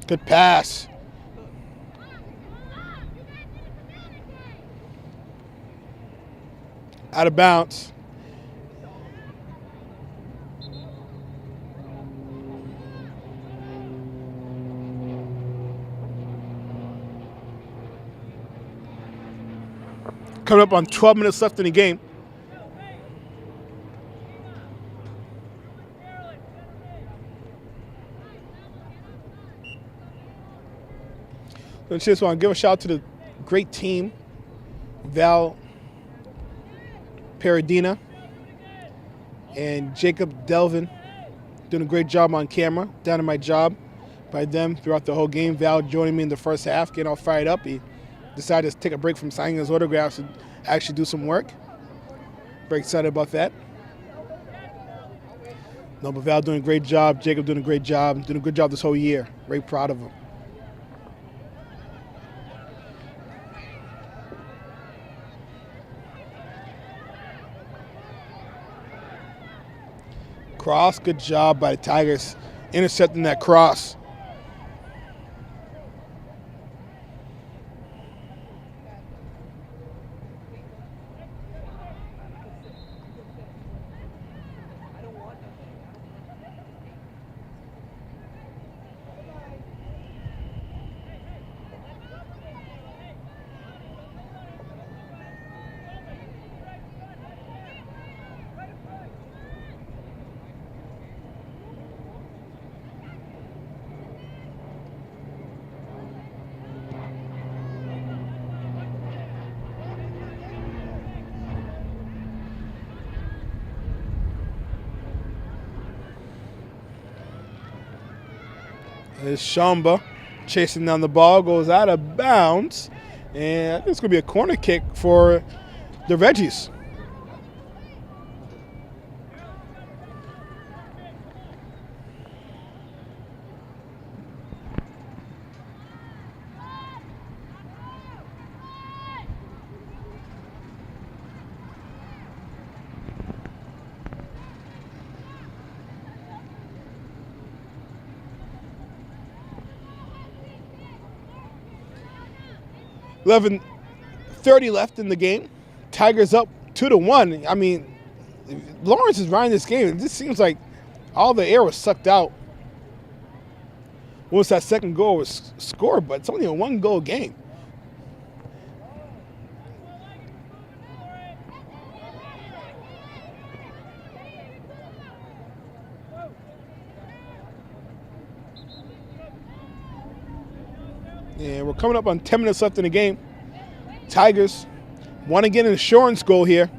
Good pass. Out of bounds. Coming up on 12 minutes left in the game. I just want to give a shout out to the great team, Val Paradina and Jacob Delvin, doing a great job on camera, down in my job by them throughout the whole game. Val joining me in the first half, getting all fired up. He decided to take a break from signing his autographs and actually do some work. Very excited about that. No, but Val doing a great job, Jacob doing a great job, doing a good job this whole year. Very proud of him. Cross, good job by the Tigers, intercepting that cross. There's Shamba chasing down the ball, goes out of bounds, and I think it's going to be a corner kick for the Reggies. .30 left in the game. Tigers up 2-1. I mean, Lawrence is running this game. It just seems like all the air was sucked out once that second goal was scored, but it's only a one-goal game. And we're coming up on 10 minutes left in the game. Tigers want to get an insurance goal here.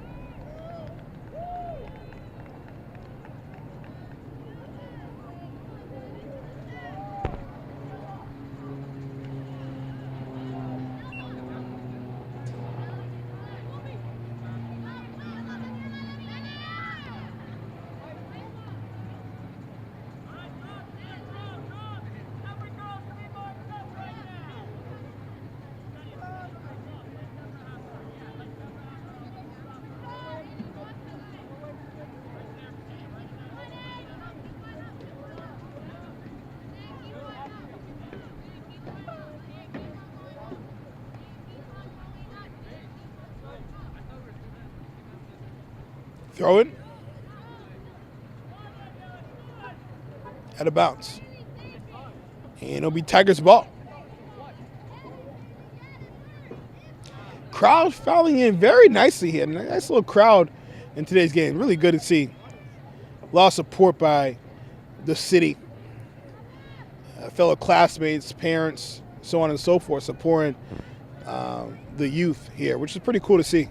Throw it. Out of bounds. And it'll be Tigers ball. Crowd fouling in very nicely here. Nice little crowd in today's game. Really good to see. A lot of support by the city. Fellow classmates, parents, so on and so forth, supporting the youth here, which is pretty cool to see.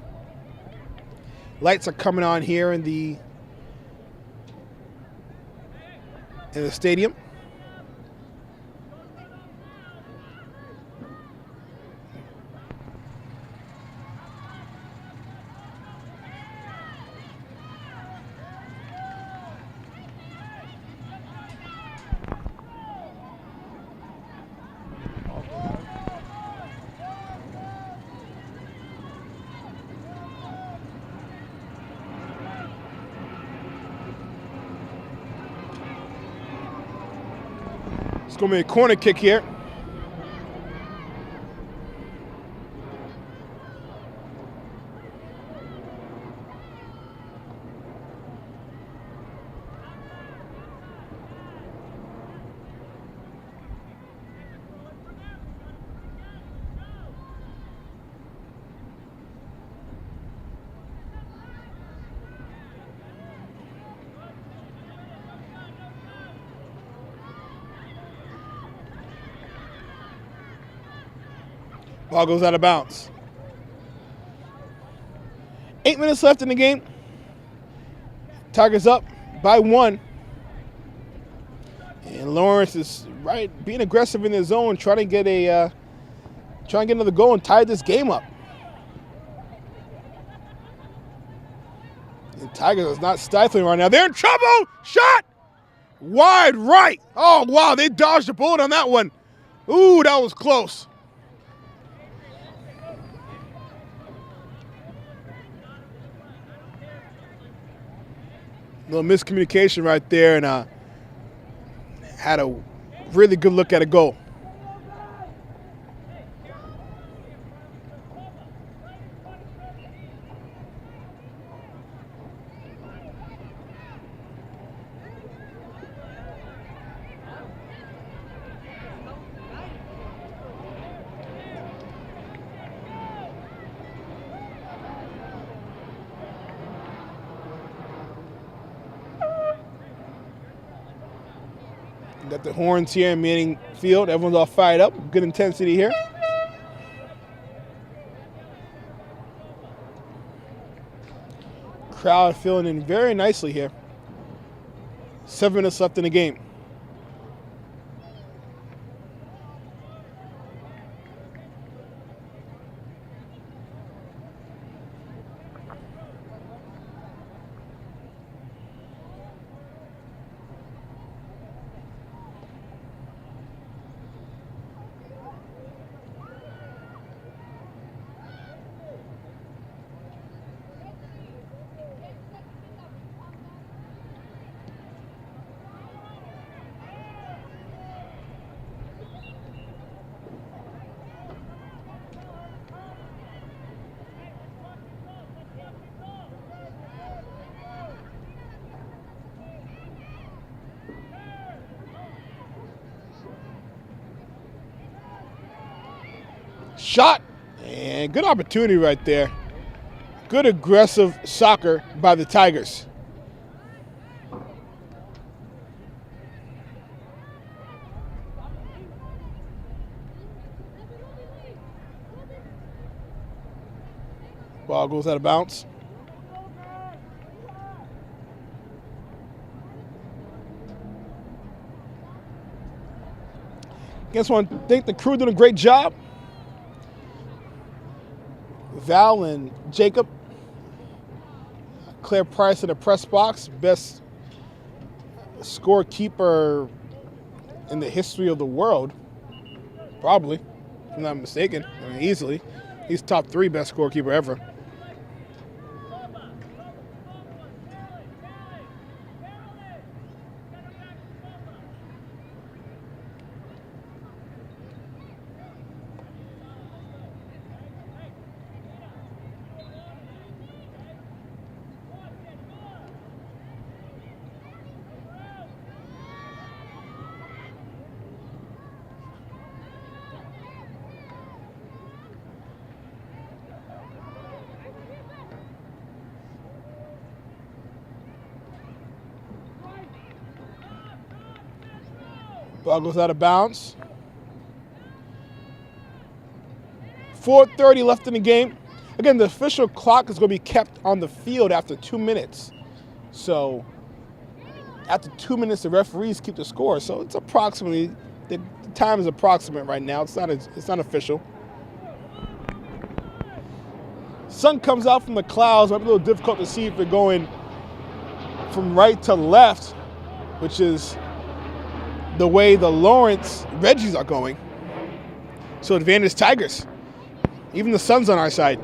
Lights are coming on here in the stadium. It's going to be a corner kick here. Ball goes out of bounds. 8 minutes left in the game. Tigers up by 1. And Lawrence is being aggressive in the zone, trying to get another goal and tie this game up. And Tigers is not stifling right now. They're in trouble. Shot wide right. Oh wow, they dodged a bullet on that one. Ooh, that was close. Little miscommunication right there, and had a really good look at a goal. Got the horns here in Manning Field. Everyone's all fired up. Good intensity here. Crowd filling in very nicely here. 7 minutes left in the game. Shot, and good opportunity right there. Good aggressive soccer by the Tigers. Ball goes out of bounds. Guess what? I think the crew did a great job. Val and Jacob. Claire Price in the press box. Best scorekeeper in the history of the world. Probably, if I'm not mistaken. I mean, easily. He's top 3 best scorekeeper ever. Ball goes out of bounds. 4:30 left in the game. Again, the official clock is going to be kept on the field after 2 minutes. So after 2 minutes, the referees keep the score. So it's approximately, the time is approximate right now. It's not official. Sun comes out from the clouds. Might be a little difficult to see if you're going from right to left, which is the way the Lawrence Reggies are going. So advantage Tigers. Even the sun's on our side.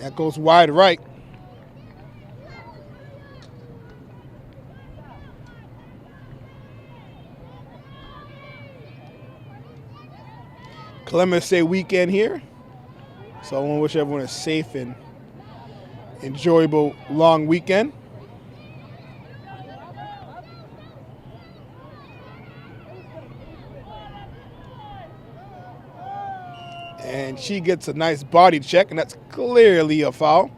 That goes wide right. Columbus Day weekend here. So I want to wish everyone a safe and enjoyable long weekend. And she gets a nice body check, and that's clearly a foul.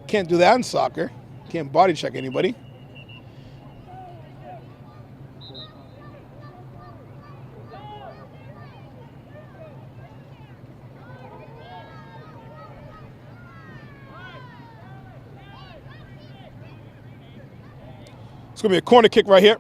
Can't do that in soccer. Can't body check anybody. It's going to be a corner kick right here.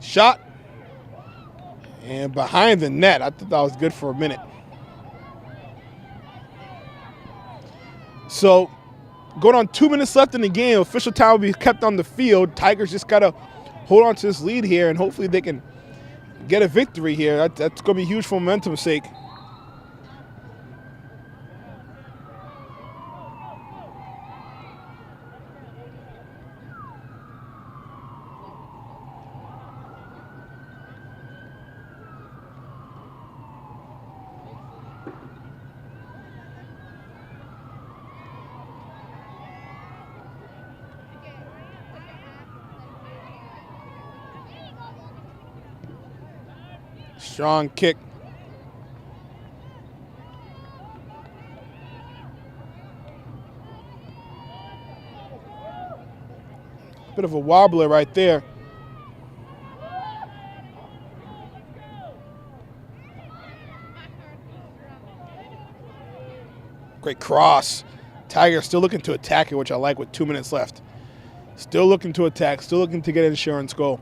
Shot. And behind the net. I thought that was good for a minute. So, going on 2 minutes left in the game. Official time will be kept on the field. Tigers just got to hold on to this lead here, and hopefully they can get a victory here. That's going to be huge for momentum's sake. Strong kick. Bit of a wobbler right there. Great cross. Tiger still looking to attack it, which I like with 2 minutes left. Still looking to attack, still looking to get an insurance goal.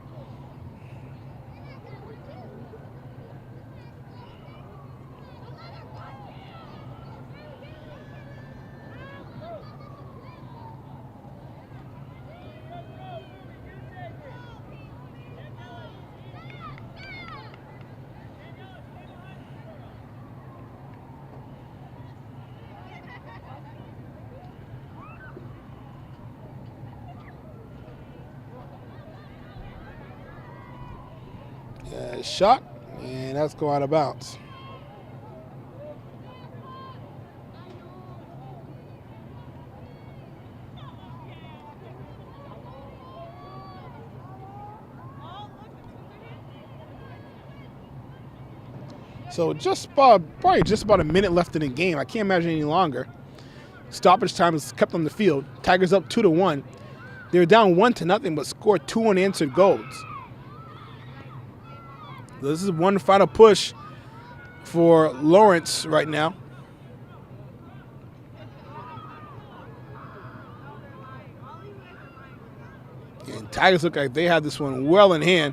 Shot, and that's going out of bounds. So probably just about a minute left in the game. I can't imagine any longer. Stoppage time is kept on the field. Tigers up 2-1. They were down 1-0, but scored 2 unanswered goals. This is one final push for Lawrence right now. And Tigers look like they have this one well in hand.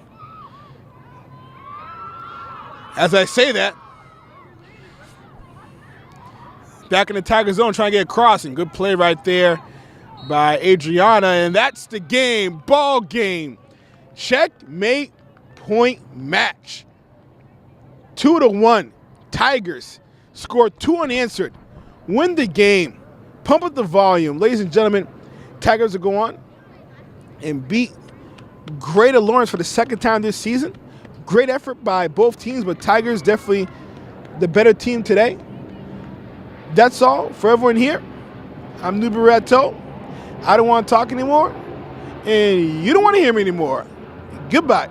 As I say that, back in the Tiger zone trying to get a crossing. Good play right there by Adriana, and that's the game. Ball game. Checkmate point match. 2-1. Tigers score 2 unanswered. Win the game. Pump up the volume. Ladies and gentlemen, Tigers will go on and beat Greater Lawrence for the second time this season. Great effort by both teams, but Tigers definitely the better team today. That's all for everyone here. I'm Nubi Rato. I don't want to talk anymore, and you don't want to hear me anymore. Goodbye.